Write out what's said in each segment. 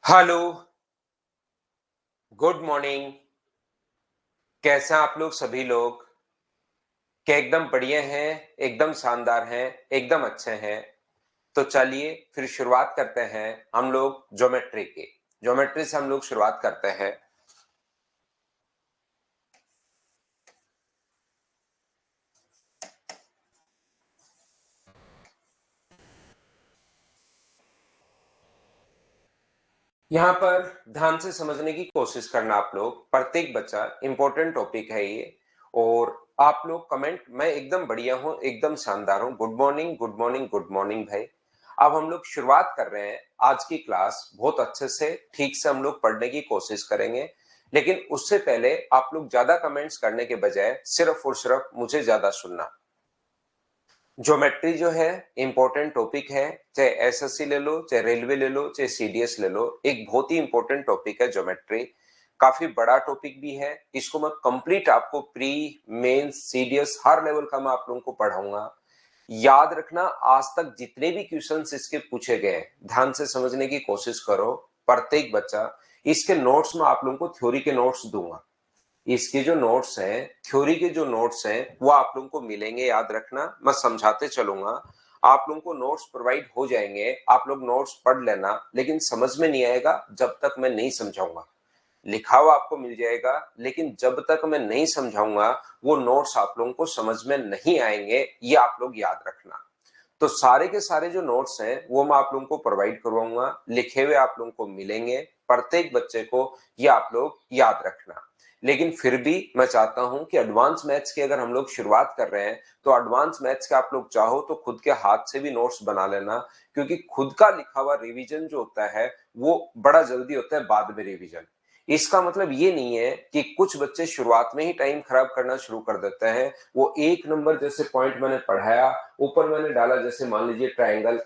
Hello, good morning. कैसे हैं आप लोग सभी लोग? क्या एकदम बढ़िया हैं, एकदम शानदार हैं, एकदम अच्छे हैं? तो चलिए फिर शुरुआत करते हैं हम लोग ज्योमेट्री की। ज्योमेट्री से हम लोग शुरुआत करते हैं। यहाँ पर ध्यान से समझने की कोशिश करना आप लोग, प्रत्येक बच्चा इंपॉर्टेंट टॉपिक है ये। और आप लोग कमेंट, मैं एकदम बढ़िया हूँ, एकदम शानदार हूँ, good morning good morning good morning भाई। अब हम लोग शुरुआत कर रहे हैं आज की क्लास। बहुत अच्छे से ठीक से हम लोग पढ़ने की कोशिश करेंगे, लेकिन उससे पहले आप लोग ज्यादा कमेंट्स करने के बजाय सिर्फ और सिर्फ मुझे ज्यादा सुनना। ज्योमेट्री जो है इंपॉर्टेंट टॉपिक है, चाहे एसएससी ले लो, चाहे रेलवे ले लो, चाहे सीडीएस ले लो, एक बहुत ही इंपॉर्टेंट टॉपिक है ज्योमेट्री। काफी बड़ा टॉपिक भी है। इसको मैं कंप्लीट आपको प्री मेंस सीडीएस हर लेवल का मैं आप लोगों को पढ़ाऊंगा। याद रखना, आज तक जितने भी क्वेश्चंस इसके पूछे गए ध्यान से समझने की कोशिश करो, प्रत्येक बच्चा। इसके नोट्स में आप लोगों को थ्योरी के नोट्स दूंगा। इसके जो नोट्स हैं, थ्योरी के जो नोट्स हैं, वो आप लोगों को मिलेंगे। याद रखना, मैं समझाते चलूंगा, आप लोगों को नोट्स प्रोवाइड हो जाएंगे। आप लोग नोट्स पढ़ लेना, लेकिन समझ में नहीं आएगा जब तक मैं नहीं समझाऊंगा। लिखा हुआ आपको मिल जाएगा, लेकिन जब तक मैं नहीं समझाऊंगा वो नोट्स आप लोगों को समझ में नहीं आएंगे। ये आप लोग याद रखना। तो सारे के सारे जो नोट्स हैं वो मैं आप लोगों को प्रोवाइड करवाऊंगा, लिखे हुए आप लोगों को मिलेंगे। प्रत्येक बच्चे को ये आप लोग याद रखना। लेकिन फिर भी मैं चाहता हूं कि एडवांस मैथ्स की अगर हम लोग शुरुआत कर रहे हैं, तो एडवांस मैथ्स के आप लोग चाहो तो खुद के हाथ से भी नोट्स बना लेना। क्योंकि खुद का लिखा हुआ रिवीजन जो होता है वो बड़ा जल्दी होता है बाद में रिवीजन। इसका मतलब ये नहीं है कि कुछ बच्चे शुरुआत में ही टाइम खराब करना शुरू कर देते हैं। वो एक नंबर जैसे पॉइंट मैंने पढ़ाया, ऊपर मैंने डाला, जैसे मान लीजिए ट्रायंगल,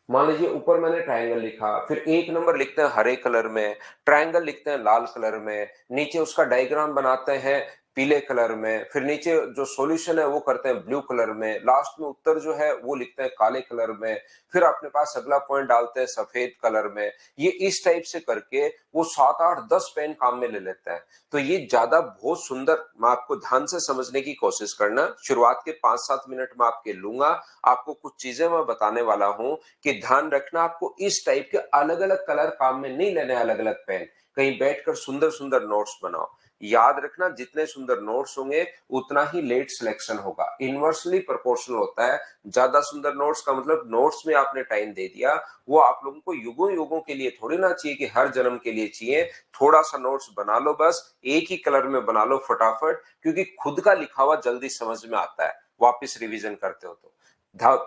मान लीजिए ऊपर मैंने ट्रायंगल लिखा, फिर एक नंबर लिखते हैं हरे कलर में, ट्रायंगल लिखते हैं लाल कलर में, नीचे उसका डायग्राम बनाते हैं पीले कलर में, फिर नीचे जो सॉल्यूशन है वो करते हैं ब्लू कलर में, लास्ट में उत्तर जो है वो लिखते हैं काले कलर में, फिर अपने पास अगला पॉइंट डालते हैं सफेद कलर में। ये इस टाइप से करके वो 7 8 10 पेन काम में ले लेते हैं। तो ये ज्यादा बहुत सुंदर, मैं आपको ध्यान से समझने की कोशिश करना। शुरुआत के 5 7 मिनट में आपके लूंगा, आपको कुछ चीजें मैं बताने वाला हूं कि ध्यान रखना, आपको इस टाइप के अलग अलग कलर काम में नहीं लेने, अलग अलग पेन। कहीं बैठकर सुंदर सुंदर नोट्स बनाओ। याद रखना, जितने सुंदर नोट्स होंगे उतना ही लेट सिलेक्शन होगा। इनवर्सली प्रोपोर्शनल होता है। ज्यादा सुंदर नोट्स का मतलब नोट्स में आपने टाइम दे दिया, वो आप लोगों को युगों युगों के लिए थोड़ी ना चाहिए कि हर जन्म के लिए चाहिए। थोड़ा सा नोट्स बना लो, बस एक ही कलर में बना लो फटाफट, क्योंकि खुद का लिखा हुआ जल्दी समझ में आता है वापस रिवीजन करते हो तो।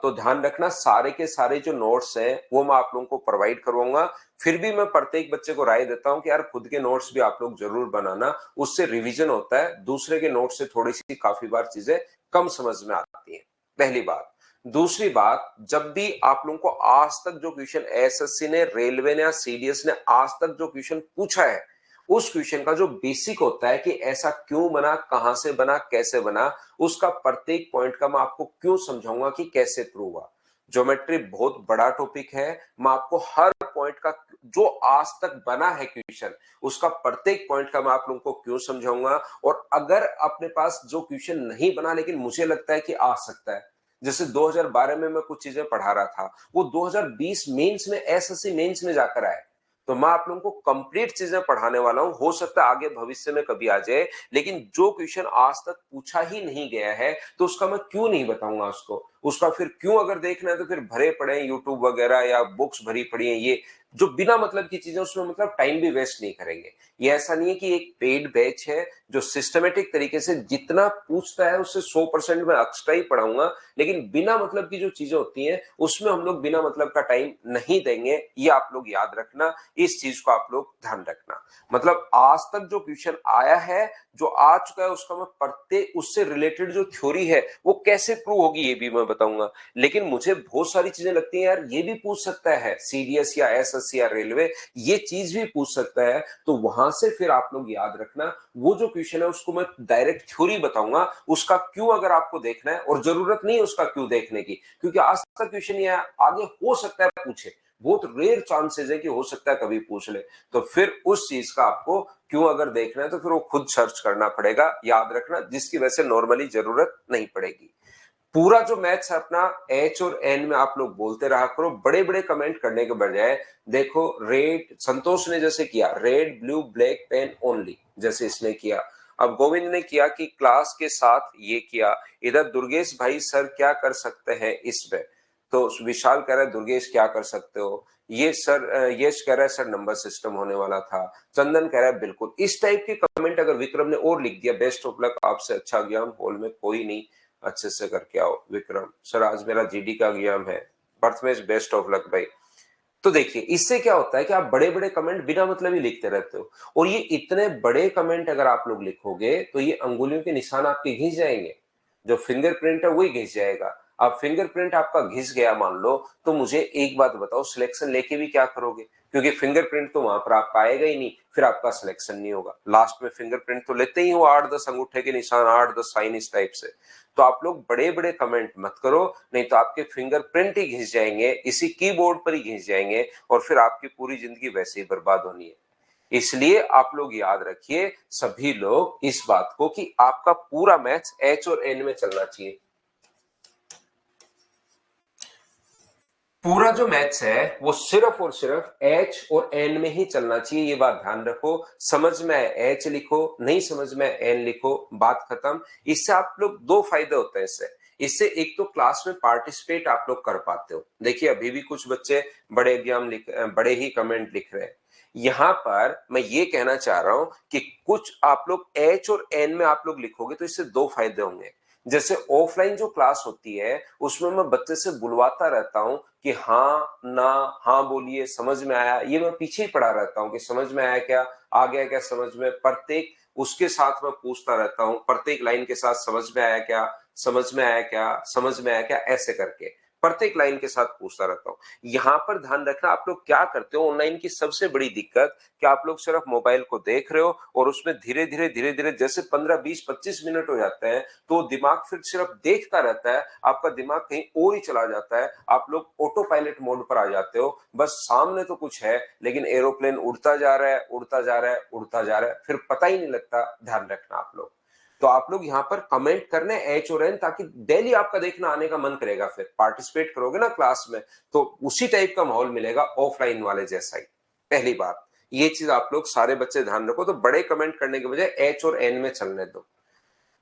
तो ध्यान रखना, सारे के सारे जो नोट्स हैं वो मैं आप लोगों को प्रोवाइड करवाऊंगा। फिर भी मैं प्रत्येक बच्चे को राय देता हूं कि यार खुद के नोट्स भी आप लोग जरूर बनाना, उससे रिवीजन होता है। दूसरे के नोट्स से थोड़ी सी काफी बार चीजें कम समझ में आती हैं, पहली बात। दूसरी बात, जब भी आप लोगों को आज तक जो क्वेश्चन एसएससी ने, रेलवे ने या सीडीएस ने आज तक जो क्वेश्चन पूछा है, उस क्वेश्चन का जो बेसिक होता है कि ऐसा क्यों बना, कहां से बना, कैसे बना, उसका प्रत्येक पॉइंट का मैं आपको क्यों समझाऊंगा कि कैसे प्रूव हुआ। ज्योमेट्री बहुत बड़ा टॉपिक है। मैं आपको हर पॉइंट का, जो आज तक बना है क्वेश्चन, उसका प्रत्येक पॉइंट का मैं आप लोगों को क्यों समझाऊंगा। और अगर अपने पास जो क्वेश्चन नहीं बना लेकिन मुझे लगता है कि आ सकता है, जैसे 2012 में मैं कुछ चीजें पढ़ा रहा था, वो 2020 मेंस में, एसएससी मेंस में जाकर आए। तो मैं आप लोगों को कंप्लीट चीजें पढ़ाने वाला हूं। हो सकता है आगे भविष्य में कभी आ जाए, लेकिन जो क्वेश्चन आज तक पूछा ही नहीं गया है तो उसका मैं क्यों नहीं बताऊंगा उसको। उसका फिर क्यों अगर देखना है तो फिर भरे पड़े यूट्यूब वगैरह या बुक्स भरी पड़ी है, ये जो बिना मतलब की चीजें, उसमें मतलब टाइम भी वेस्ट नहीं करेंगे। ये ऐसा नहीं है कि एक पेड बैच है जो सिस्टमेटिक तरीके से जितना पूछता है उससे 100% में एक्स्ट्रा ही पढ़ाऊंगा। लेकिन बिना मतलब की जो चीजें होती हैं उसमें हम लोग बिना मतलब का टाइम नहीं देंगे, ये आप लोग याद रखना। इस चीज को आप लोग ध्यान रखना। मतलब आज तक जो क्वेश्चन आया है, जो आ चुका है, उसका मैं प्रत्येक, उससे रिलेटेड जो थ्योरी है वो कैसे प्रूव होगी ये भी मैं बताऊंगा। लेकिन मुझे बहुत सारी चीजें लगती हैं यार ये भी पूछ सकता है सीडीएस या एसएससी या रेलवे, ये चीज भी पूछ सकता है। तो वहां से फिर आप लोग याद रखना, वो जो क्वेश्चन है उसको मैं डायरेक्ट थ्योरी बताऊंगा, उसका क्यों अगर आपको देखना है, और जरूरत नहीं है उसका क्यों देखने की, क्योंकि आज तक क्वेश्चन ये आगे हो सकता है पूछे, बहुत रेयर चांसेस है कि हो सकता है कभी पूछ ले। तो फिर उस चीज का आपको क्यों अगर देखना है तो फिर वो खुद सर्च करना पड़ेगा, याद रखना, जिसकी वजह से नॉर्मली जरूरत नहीं पड़ेगी। पूरा जो मैथ्स है अपना एच और एन में आप लोग बोलते रहा करो, बड़े बड़े कमेंट करने के बजाय। देखो रेड, संतोष ने जैसे किया red blue black pen only, जैसे इसने किया। अब गोविंद ने किया कि क्लास के साथ ये किया। इधर दुर्गेश भाई सर क्या कर सकते हैं इसमें, तो विशाल कह रहा है दुर्गेश क्या कर सकते हो, ये सर यश कह रहा है सर नंबर सिस्टम होने वाला था। चंदन कह रहा है बिल्कुल। इस टाइप के कमेंट अगर विक्रम ने और लिख दिया, बेस्ट ऑफ लक, आपसे अच्छा ज्ञान हॉल में कोई नहीं, अच्छे से करके आओ। विक्रम सर आज मेरा जीडी का एग्जाम है, बर्थ में बेस्ट ऑफ लक भाई। तो देखिए इससे क्या होता है कि आप बड़े बड़े कमेंट बिना मतलब ही लिखते रहते हो, और ये इतने बड़े कमेंट अगर आप लोग लिखोगे तो ये अंगुलियों के निशान आपके घिस जाएंगे, जो फिंगरप्रिंट है वही घिस जाएगा। अब फिंगरप्रिंट आपका घिस गया मान लो, तो मुझे एक बात बताओ, सिलेक्शन लेके भी क्या करोगे, क्योंकि फिंगरप्रिंट तो वहां पर आपका आएगा ही नहीं, फिर आपका सिलेक्शन नहीं होगा। लास्ट में फिंगरप्रिंट तो लेते ही हो, 8-10 अंगूठे के निशान, 8-10 साइन इस टाइप से। तो आप लोग बड़े बड़े कमेंट मत करो, नहीं तो आपके फिंगरप्रिंट ही घिस जाएंगे, इसी कीबोर्ड पर ही घिस जाएंगे, और फिर आपकी पूरी जिंदगी वैसे ही बर्बाद होनी है। इसलिए आप लोग याद रखिए सभी लोग इस बात को कि आपका पूरा मैथ्स एच और एन में चलना चाहिए। पूरा जो मैथ्स है वो सिर्फ और सिर्फ एच और एन में ही चलना चाहिए, ये बात ध्यान रखो। समझ में आए एच लिखो, नहीं समझ में एन लिखो, बात खत्म। इससे आप लोग दो फायदे होते हैं इससे। इससे एक तो क्लास में पार्टिसिपेट आप लोग कर पाते हो। देखिए अभी भी कुछ बच्चे बड़े ही कमेंट लिख रहे हैं। यहां पर मैं ये कहना चाह रहा हूं कि कुछ आप लोग एच और एन में आप लोग लिखोगे तो इससे दो फायदे होंगे। जैसे ऑफलाइन जो क्लास होती है उसमें मैं बच्चे से बुलवाता रहता हूं कि हाँ ना, हाँ बोलिए, समझ में आया, ये मैं पीछे ही पड़ा रहता हूँ कि समझ में आया क्या, आ गया क्या समझ में, प्रत्येक उसके साथ मैं पूछता रहता हूँ, प्रत्येक लाइन के साथ समझ में आया क्या, समझ में आया क्या, समझ में आया क्या, ऐसे करके प्रत्येक लाइन के साथ पूछता रहता हूँ। यहां पर ध्यान रखना, आप लोग क्या करते हो, ऑनलाइन की सबसे बड़ी दिक्कत कि आप लोग सिर्फ मोबाइल को देख रहे हो और उसमें धीरे धीरे जैसे 15-20-25 मिनट हो जाते हैं तो दिमाग फिर सिर्फ देखता रहता है, आपका दिमाग कहीं और ही चला जाता है, आप लोग ऑटो पायलट मोड पर आ जाते हो। बस सामने तो कुछ है लेकिन एरोप्लेन उड़ता जा रहा है, उड़ता जा रहा है, उड़ता जा रहा है, फिर पता ही नहीं लगता। ध्यान रखना आप लोग। तो आप लोग यहाँ पर कमेंट करने एच और एन, ताकि डेली आपका देखना आने का मन करेगा, फिर पार्टिसिपेट करोगे ना क्लास में तो उसी टाइप का माहौल मिलेगा ऑफलाइन वाले जैसा ही। पहली बात ये चीज आप लोग सारे बच्चे ध्यान रखो, तो बड़े कमेंट करने के बजाय एच और एन में चलने दो।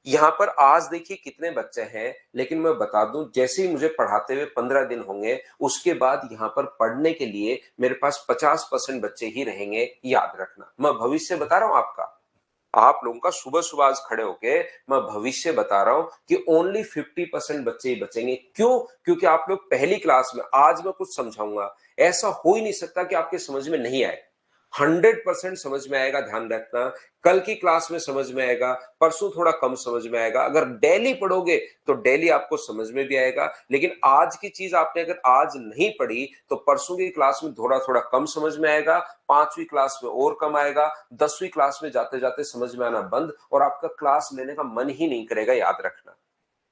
यहाँ पर आज देखिए कितने बच्चे हैं, लेकिन मैं बता दूं जैसे ही मुझे पढ़ाते हुए 15 दिन होंगे उसके बाद यहाँ पर पढ़ने के लिए मेरे पास 50% बच्चे ही रहेंगे, याद रखना। मैं भविष्य बता रहा हूं आपका, आप लोगों का सुबह सुबह आज खड़े होके मैं भविष्य बता रहा हूं कि ओनली 50% बच्चे ही बचेंगे। क्यों? क्योंकि आप लोग पहली क्लास में, आज मैं कुछ समझाऊंगा, ऐसा हो ही नहीं सकता कि आपके समझ में नहीं आए। 100% समझ में आएगा, ध्यान रखना। कल की क्लास में समझ में आएगा, परसों थोड़ा कम समझ में आएगा। अगर डेली पढ़ोगे तो डेली आपको समझ में भी आएगा, लेकिन आज की चीज आपने अगर आज नहीं पढ़ी तो परसों की क्लास में थोड़ा थोड़ा कम समझ में आएगा, 5वीं क्लास में और कम आएगा, 10वीं क्लास में जाते जाते समझ में आना बंद, और आपका क्लास लेने का मन ही नहीं करेगा, याद रखना।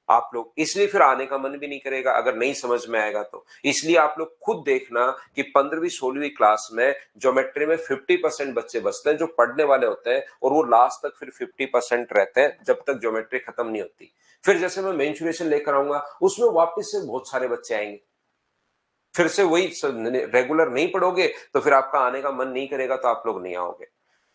आप लोग इसलिए फिर आने का मन भी नहीं करेगा अगर नहीं समझ में आएगा तो। इसलिए आप लोग खुद देखना कि 15वीं-16वीं क्लास में ज्योमेट्री में 50% बच्चे बचते हैं जो पढ़ने वाले होते हैं, और वो लास्ट तक फिर 50% रहते हैं जब तक ज्योमेट्री खत्म नहीं होती। फिर जैसे मैं मेंसुरेशन लेकर आऊंगा उसमें वापस से बहुत सारे बच्चे आएंगे, फिर से वही रेगुलर नहीं पढ़ोगे तो फिर आपका आने का मन नहीं करेगा, तो आप लोग नहीं आओगे।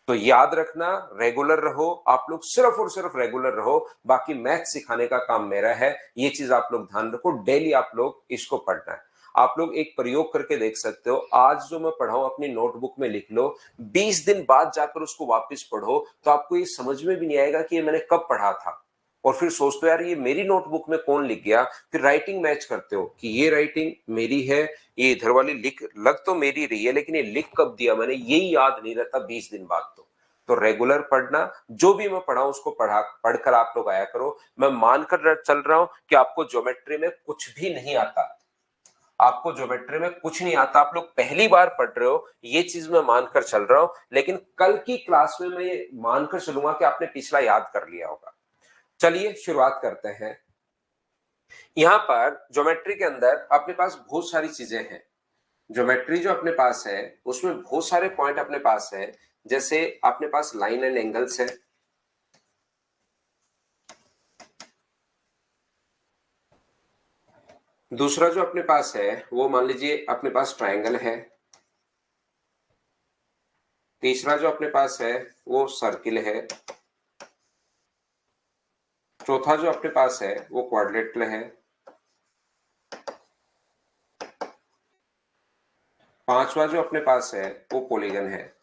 तो याद रखना, रेगुलर रहो, आप लोग सिर्फ और सिर्फ रेगुलर रहो, बाकी मैथ सिखाने का काम मेरा है, ये चीज आप लोग ध्यान रखो। डेली आप लोग इसको पढ़ना है। आप लोग एक प्रयोग करके देख सकते हो, आज जो मैं पढ़ाऊं अपनी नोटबुक में लिख लो, 20 दिन बाद जाकर उसको वापस पढ़ो तो आपको ये समझ में भी नहीं आएगा कि ये मैंने कब पढ़ा था, और फिर सोचते हो यार ये मेरी नोटबुक में कौन लिख गया। फिर राइटिंग मैच करते हो कि ये राइटिंग मेरी है, ये इधर वाली लिख लग तो मेरी रही है, लेकिन ये लिख कब दिया मैंने यही याद नहीं रहता 20 दिन बाद। तो रेगुलर पढ़ना, जो भी मैं पढ़ाऊं उसको पढ़कर आप लोग आया करो। मैं मानकर चल रहा हूं कि आपको ज्योमेट्री में कुछ भी नहीं आता, आपको ज्योमेट्री में कुछ नहीं आता, आप लोग पहली बार पढ़ रहे हो, ये चीज मैं मानकर चल रहा हूं। लेकिन कल की क्लास में मैं ये मानकर चलूंगा कि आपने पिछला याद कर लिया होगा। चलिए शुरुआत करते हैं। यहां पर ज्योमेट्री के अंदर अपने पास बहुत सारी चीजें हैं। ज्योमेट्री जो अपने पास है उसमें बहुत सारे पॉइंट अपने पास है, जैसे अपने पास लाइन एंड एंगल्स है, दूसरा जो अपने पास है वो मान लीजिए अपने पास ट्रायंगल है, तीसरा जो अपने पास है वो सर्किल है, चौथा जो अपने पास है वो क्वाड्रेटल है, पांचवा जो अपने पास है वो पॉलीगन है।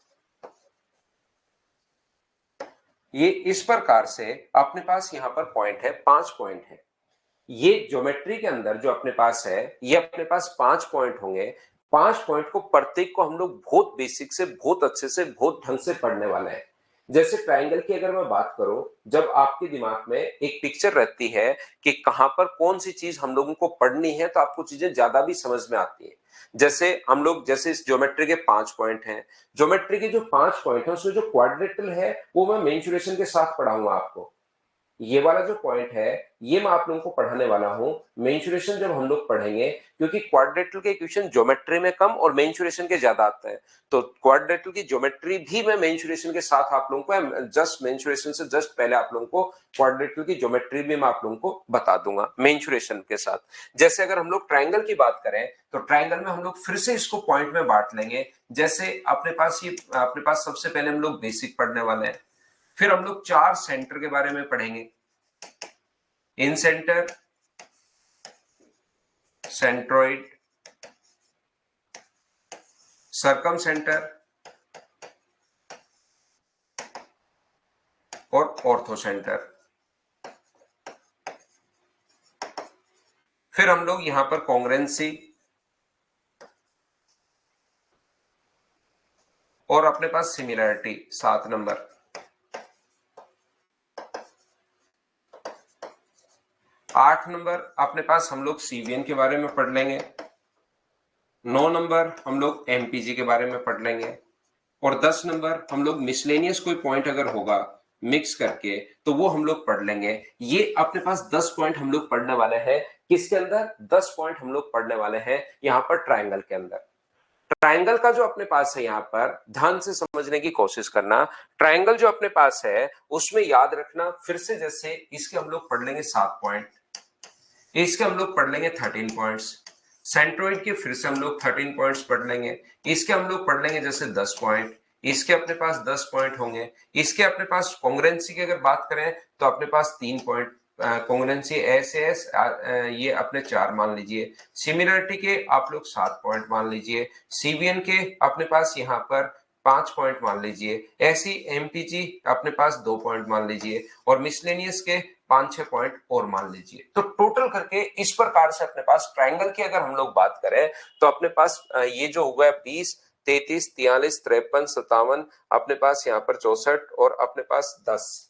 ये इस प्रकार से अपने पास यहाँ पर पॉइंट है, 5 पॉइंट है। ये ज्योमेट्री के अंदर जो अपने पास है ये अपने पास 5 पॉइंट होंगे। 5 पॉइंट को प्रत्येक को हम लोग बहुत बेसिक से बहुत अच्छे से बहुत ढंग से पढ़ने वाले हैं। जैसे ट्रायंगल की अगर मैं बात करूं, जब आपके दिमाग में एक पिक्चर रहती है कि कहां पर कौन सी चीज हम लोगों को पढ़नी है, तो आपको चीजें ज्यादा भी समझ में आती है। जैसे हम लोग जैसे इस ज्योमेट्री के 5 पॉइंट हैं, ज्योमेट्री के जो 5 पॉइंट है उसमें जो क्वाड्रेटल है वो मैं मेंसुरेशन के साथ पढ़ाऊंगा आपको। ये वाला जो पॉइंट है ये मैं आप लोगों को पढ़ाने वाला हूं मेंसुरेशन जब हम लोग पढ़ेंगे, क्योंकि क्वाड्रेटल के इक्वेशन ज्योमेट्री में कम और मेंसुरेशन के ज्यादा आते हैं। तो क्वाड्रेटल की ज्योमेट्री भी मैं मेंसुरेशन के साथ आप लोगों को जस्ट मेंसुरेशन से जस्ट पहले आप लोगों को क्वाड्रेटल की ज्योमेट्री भी मैं आप लोगों को बता दूंगा मेंसुरेशन के साथ। जैसे अगर हम लोग ट्रायंगल की बात करें तो ट्रायंगल में हम लोग फिर से इसको पॉइंट में बांट लेंगे। जैसे अपने पास सबसे पहले हम लोग बेसिक पढ़ने वाले हैं, फिर हम लोग 4 सेंटर के बारे में पढ़ेंगे, इन सेंटर, सेंट्रोइड, सरकम सेंटर और ऑर्थो सेंटर। फिर हम लोग यहां पर कॉन्ग्रेंसी और अपने पास सिमिलरिटी 7 नंबर। 8 नंबर अपने पास हम लोग सीवीएन के बारे में पढ़ लेंगे। 9 नंबर हम लोग एमपीजी के बारे में पढ़ लेंगे और 10 नंबर हम लोग मिसलेनियस कोई पॉइंट अगर होगा मिक्स करके तो वो हम लोग पढ़ लेंगे। ये अपने पास 10 पॉइंट हम लोग पढ़ने वाले हैं। किसके अंदर 10 पॉइंट हम लोग पढ़ने वाले हैं यहाँ पर ट्रायंगल के अंदर। ट्रायंगल का जो अपने पास है यहाँ पर ध्यान से समझने की कोशिश करना। ट्रायंगल जो अपने पास है उसमें याद रखना फिर से, जैसे इसके हम लोग पढ़ लेंगे 7 पॉइंट, इसके हम लोग पढ़ लेंगे 13 पॉइंट्स, सेंट्रोइड के फिर से हम लोग 13 पॉइंट्स पढ़ लेंगे, इसके हम लोग पढ़ लेंगे जैसे 10 पॉइंट, इसके अपने पास 10 पॉइंट होंगे। इसके अपने पास कॉन्ग्रुएंसी की अगर बात करें तो अपने पास 3 पॉइंट कॉन्ग्रुएंसी ऐसे ये अपने 4 मान लीजिए। सिमिलरिटी के आप लोग 7 पॉइंट मान लीजिए। सीवीएन के अपने पास यहाँ पर 5 पॉइंट मान लीजिए। ऐसी एमपीजी अपने पास 2 पॉइंट मान लीजिए और मिसलेनियस के 5-6 पॉइंट और मान लीजिए। तो टोटल करके इस प्रकार से अपने पास ट्रायंगल की अगर हम लोग बात करें तो अपने पास ये जो हुआ है 20, 33, 43, 53, 57, अपने पास यहाँ पर 64 और अपने पास 10,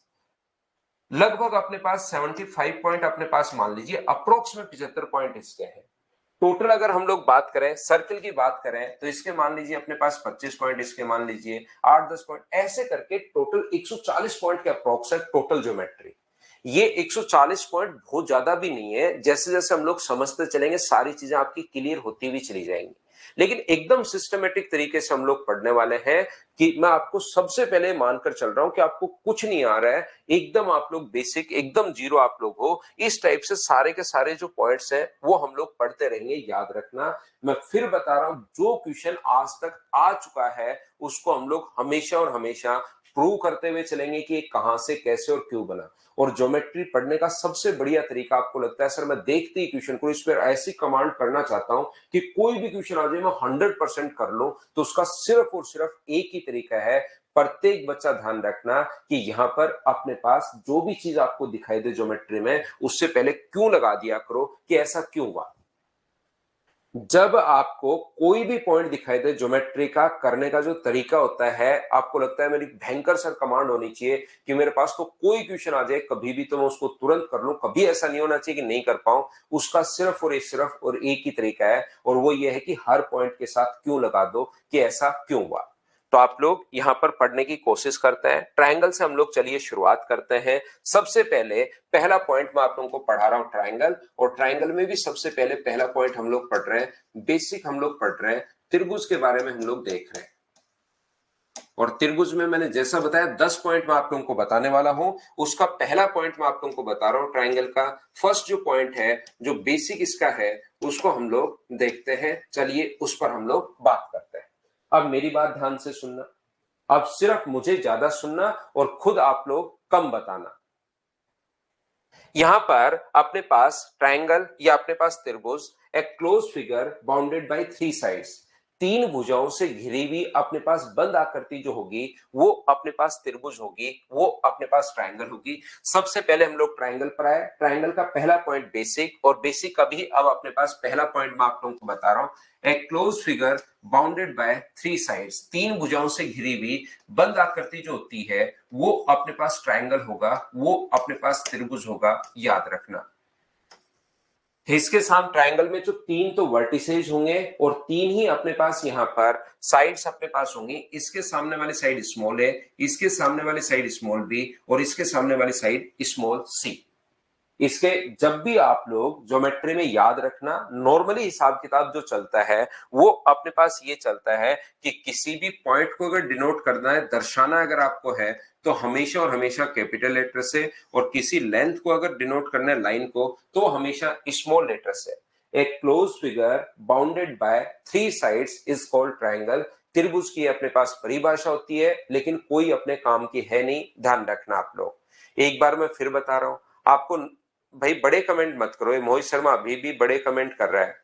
लगभग अपने पास 75 पॉइंट अपने पास मान लीजिए। अप्रोक्स में 75 पॉइंट इसके हैं। टोटल अगर हम लोग बात करें सर्किल की बात करें तो इसके मान लीजिए अपने पास 25 पॉइंट, इसके मान लीजिए 8-10 पॉइंट, ऐसे करके टोटल 140 पॉइंट के अप्रोक्स है टोटल ज्योमेट्री। ये 140 पॉइंट बहुत ज्यादा भी नहीं है। जैसे जैसे हम लोग समझते चलेंगे सारी चीजें आपकी क्लियर होती हुई चली जाएंगी, लेकिन एकदम सिस्टमेटिक तरीके से हम लोग पढ़ने वाले हैं कि मैं आपको सबसे पहले मानकर चल रहा हूं कि आपको कुछ नहीं आ रहा है, एकदम आप लोग बेसिक एकदम जीरो आप लोग हो। इस टाइप से सारे के सारे जो पॉइंट्स हैं वो हम लोग पढ़ते रहेंगे। याद रखना, मैं फिर बता रहा हूं, जो क्वेश्चन आज तक आ चुका है उसको हम लोग हमेशा और हमेशा प्रूव करते हुए चलेंगे कि कहां से कैसे और क्यों बना। और ज्योमेट्री पढ़ने का सबसे बढ़िया तरीका आपको लगता है सर मैं देखते ही क्वेश्चन को इस पर ऐसी कमांड करना चाहता हूं कि कोई भी क्वेश्चन आ जाए मैं 100% कर लूं, तो उसका सिर्फ और सिर्फ एक ही तरीका है। प्रत्येक बच्चा ध्यान रखना कि यहां पर अपने पास जो भी चीज आपको दिखाई दे ज्योमेट्री में उससे पहले क्यों लगा दिया करो कि ऐसा क्यों हुआ। जब आपको कोई भी पॉइंट दिखाई दे ज्योमेट्री का करने का जो तरीका होता है, आपको लगता है मेरी भयंकर सर कमांड होनी चाहिए कि मेरे पास तो कोई क्वेश्चन आ जाए कभी भी तो मैं उसको तुरंत कर लूं, कभी ऐसा नहीं होना चाहिए कि नहीं कर पाऊं। उसका सिर्फ और एक ही तरीका है और वो ये है कि हर पॉइंट के साथ क्यों लगा दो कि ऐसा क्यों हुआ। तो आप लोग यहां पर पढ़ने की कोशिश करते हैं। ट्रायंगल से हम लोग चलिए शुरुआत करते हैं। सबसे पहले पहला पॉइंट मैं आप लोगों को पढ़ा रहा हूं ट्रायंगल, और ट्रायंगल में भी सबसे पहले पहला पॉइंट हम लोग पढ़ रहे हैं, बेसिक हम लोग पढ़ रहे हैं त्रिभुज के बारे में हम लोग देख रहे हैं। और त्रिभुज में मैंने जैसा बताया 10 पॉइंट मैं आप लोगों को बताने वाला हूं। उसका पहला पॉइंट मैं आप लोगों को बता रहा हूं ट्रायंगल का। फर्स्ट जो पॉइंट है, जो बेसिक इसका है, उसको हम लोग देखते हैं। चलिए उस पर हम लोग बात करते हैं। अब मेरी बात ध्यान से सुनना, अब सिर्फ मुझे ज्यादा सुनना और खुद आप लोग कम बताना। यहां पर अपने पास ट्रायंगल या अपने पास त्रिभुज, a close figure bounded by 3 sides, तीन भुजाओं से घिरी हुई अपने पास बंद आकृति जो होगी वो अपने पास त्रिभुज होगी, वो अपने पास ट्रायंगल होगी। सबसे पहले हम लोग ट्रायंगल पर आए। ट्रायंगल का पहला पॉइंट बेसिक, और बेसिक का भी अब अपने पास पहला पॉइंट मैं आप लोगों को बता रहा हूं। A close figure bounded by 3 sides, तीन भुजाओं से घिरी हुई बंद आकृति जो होती है वो अपने पास ट्रायंगल होगा, वो अपने पास त्रिभुज होगा, याद रखना। इसके सामने ट्रायंगल में जो तीन तो वर्टिसेज होंगे और तीन ही अपने पास यहां पर साइड्स अपने पास होंगी। इसके सामने वाली साइड स्मॉल है, इसके सामने वाली साइड स्मॉल बी, और इसके सामने वाली साइड स्मॉल सी। इसके जब भी आप लोग ज्योमेट्री में याद रखना, नॉर्मली हिसाब किताब जो चलता है वो अपने पास ये चलता है कि किसी भी पॉइंट को अगर डिनोट करना है, दर्शाना अगर आपको है, तो हमेशा और हमेशा कैपिटल लेटर से, और किसी लेंथ को अगर डिनोट करना है लाइन को, तो हमेशा स्मॉल लेटर से। एक close figure bounded by 3 sides is called triangle. त्रिभुज की अपने पास परिभाषा होती है, लेकिन कोई अपने काम की है नहीं, ध्यान रखना आप लोग। एक बार मैं फिर बता रहा हूं आपको। भाई बड़े कमेंट मत करो, मोहित शर्मा अभी भी बड़े कमेंट कर रहा है।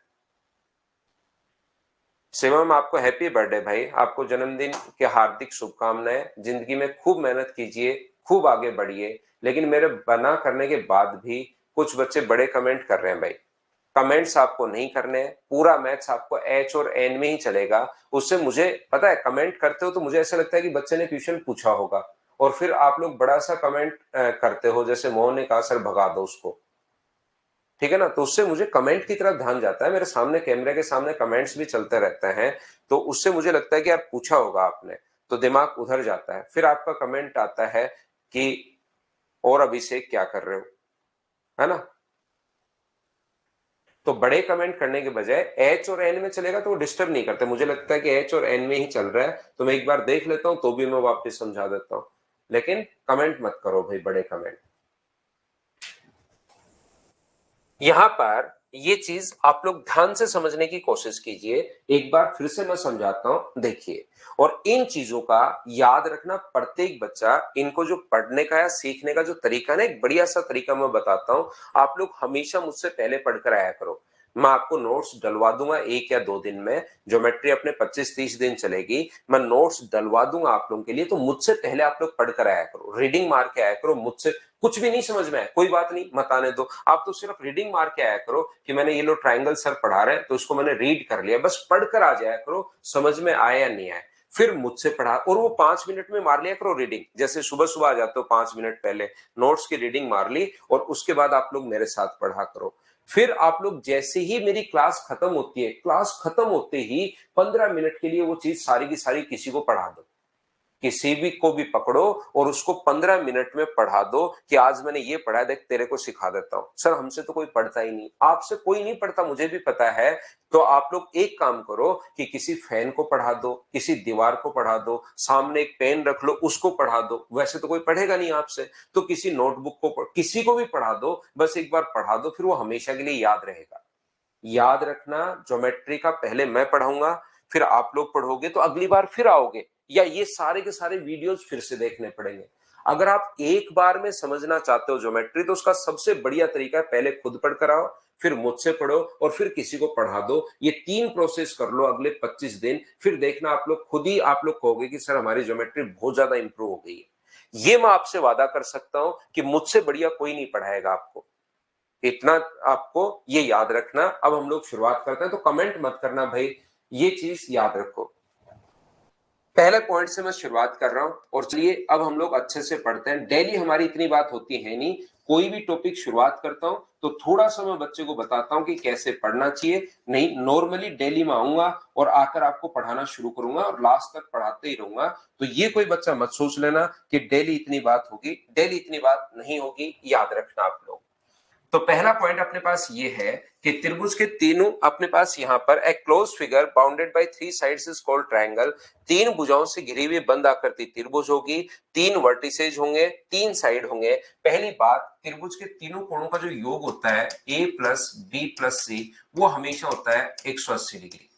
शिवम आपको हैप्पी बर्थडे भाई, आपको जन्मदिन के हार्दिक शुभकामनाएं। जिंदगी में खूब मेहनत कीजिए, खूब आगे बढ़िए। लेकिन मेरे बना करने के बाद भी कुछ बच्चे बड़े कमेंट कर रहे हैं भाई। कमेंट्स आपको नहीं करने हैं, पूरा मैथ्स आपको एच और एन में ही चलेगा। उससे मुझे पता है, कमेंट करते हो तो मुझे ऐसा लगता है कि बच्चे ने ट्यूशन पूछा होगा, और फिर आप लोग बड़ा सा कमेंट करते हो, जैसे मोहन ने कहा सर भगा दो उसको। ठीक है ना, तो उससे मुझे कमेंट की तरफ ध्यान जाता है। मेरे सामने कैमरे के सामने कमेंट्स भी चलते रहते हैं, तो उससे मुझे लगता है कि यार पूछा होगा आपने, तो दिमाग उधर जाता है। फिर आपका कमेंट आता है कि और अभिषेक क्या कर रहे हो, है ना। तो बड़े कमेंट करने के बजाय एच और एन में चलेगा तो वो डिस्टर्ब नहीं करते। मुझे लगता है कि एच और एन में ही चल रहा है, तो मैं एक बार देख लेता हूं, तो भी मैं वापस समझा देता हूं। लेकिन कमेंट मत करो भाई, बड़े कमेंट। यहां पर ये चीज आप लोग ध्यान से समझने की कोशिश कीजिए। एक बार फिर से मैं समझाता हूं, देखिए। और इन चीजों का याद रखना प्रत्येक बच्चा, इनको जो पढ़ने का या सीखने का जो तरीका ना, एक बढ़िया सा तरीका मैं बताता हूं। आप लोग हमेशा मुझसे पहले पढ़कर आया करो। मैं आपको नोट्स डलवा दूंगा 1 या 2 दिन में। ज्योमेट्री अपने 25-30 दिन चलेगी, मैं नोट्स डलवा दूंगा आप लोगों के लिए। तो मुझसे पहले आप लोग पढ़कर आया करो, रीडिंग मार के आया करो। मुझसे कुछ भी नहीं समझ में है, कोई बात नहीं, मत आने दो। आप तो सिर्फ रीडिंग मार के आया करो कि मैंने ये लो ट्रायंगल सर पढ़ा रहे हैं तो इसको मैंने रीड कर लिया, बस पढ़कर आ जाया करो, समझ में आया या नहीं आया। फिर मुझसे पढ़ा, और वो 5 मिनट में मार लिया करो रीडिंग। जैसे सुबह सुबह आ जाते हो, 5 मिनट पहले नोट्स की रीडिंग मार ली, और उसके बाद आप लोग मेरे साथ पढ़ा करो। फिर आप लोग जैसे ही मेरी क्लास खत्म होती है, क्लास खत्म होते ही 15 मिनट के लिए वो चीज सारी की सारी किसी को पढ़ा दो। किसी भी को भी पकड़ो और उसको 15 मिनट में पढ़ा दो कि आज मैंने ये पढ़ा, देख तेरे को सिखा देता हूं। सर हमसे तो कोई पढ़ता ही नहीं, आपसे कोई नहीं पढ़ता, मुझे भी पता है। तो आप लोग एक काम करो कि किसी फैन को पढ़ा दो, किसी दीवार को पढ़ा दो, सामने एक पेन रख लो उसको पढ़ा दो। वैसे तो कोई पढ़ेगा नहीं आपसे, तो किसी नोटबुक को किसी को भी पढ़ा दो, बस एक बार पढ़ा दो, फिर वो हमेशा के लिए याद रहेगा। याद रखना, ज्योमेट्री का पहले मैं पढ़ाऊंगा, फिर आप लोग पढ़ोगे, तो अगली बार फिर आओगे, या ये सारे के सारे वीडियोस फिर से देखने पड़ेंगे। अगर आप एक बार में समझना चाहते हो ज्योमेट्री, तो उसका सबसे बढ़िया तरीका है पहले खुद पढ़ कर आओ, फिर मुझसे पढ़ो, और फिर किसी को पढ़ा दो। ये 3 प्रोसेस कर लो अगले 25 दिन, फिर देखना आप लोग खुद ही आप लोग कहोगे कि सर हमारी ज्योमेट्री बहुत ज्यादा इंप्रूव हो गई है। ये मैं आपसे वादा कर सकता हूं कि मुझसे बढ़िया कोई नहीं पढ़ाएगा आपको। इतना आपको ये याद रखना। अब हम लोग शुरुआत करते हैं, तो कमेंट मत करना भाई, ये चीज याद रखो। पहले पॉइंट से मैं शुरुआत कर रहा हूं, और चलिए अब हम लोग अच्छे से पढ़ते हैं। डेली हमारी इतनी बात होती है नहीं, कोई भी टॉपिक शुरुआत करता हूं तो थोड़ा सा मैं बच्चे को बताता हूं कि कैसे पढ़ना चाहिए। नहीं, नॉर्मली डेली में आऊंगा और आकर आपको पढ़ाना शुरू करूंगा, और लास्ट तक पढ़ाते ही रहूंगा। तो ये कोई बच्चा मत सोच लेना कि डेली इतनी बात होगी, डेली इतनी बात नहीं होगी, याद रखना आप लोग। तो पहला पॉइंट अपने पास ये है कि त्रिभुज के तीनों अपने पास यहां पर एक close figure bounded by three sides is called triangle. तीन भुजाओं से घिरी हुई बंद आकृति त्रिभुज होगी, तीन वर्टिसेज होंगे, तीन साइड होंगे। पहली बात, त्रिभुज के तीनों कोणों का जो योग होता है a प्लस बी प्लस सी, वो हमेशा होता है 180 डिग्री।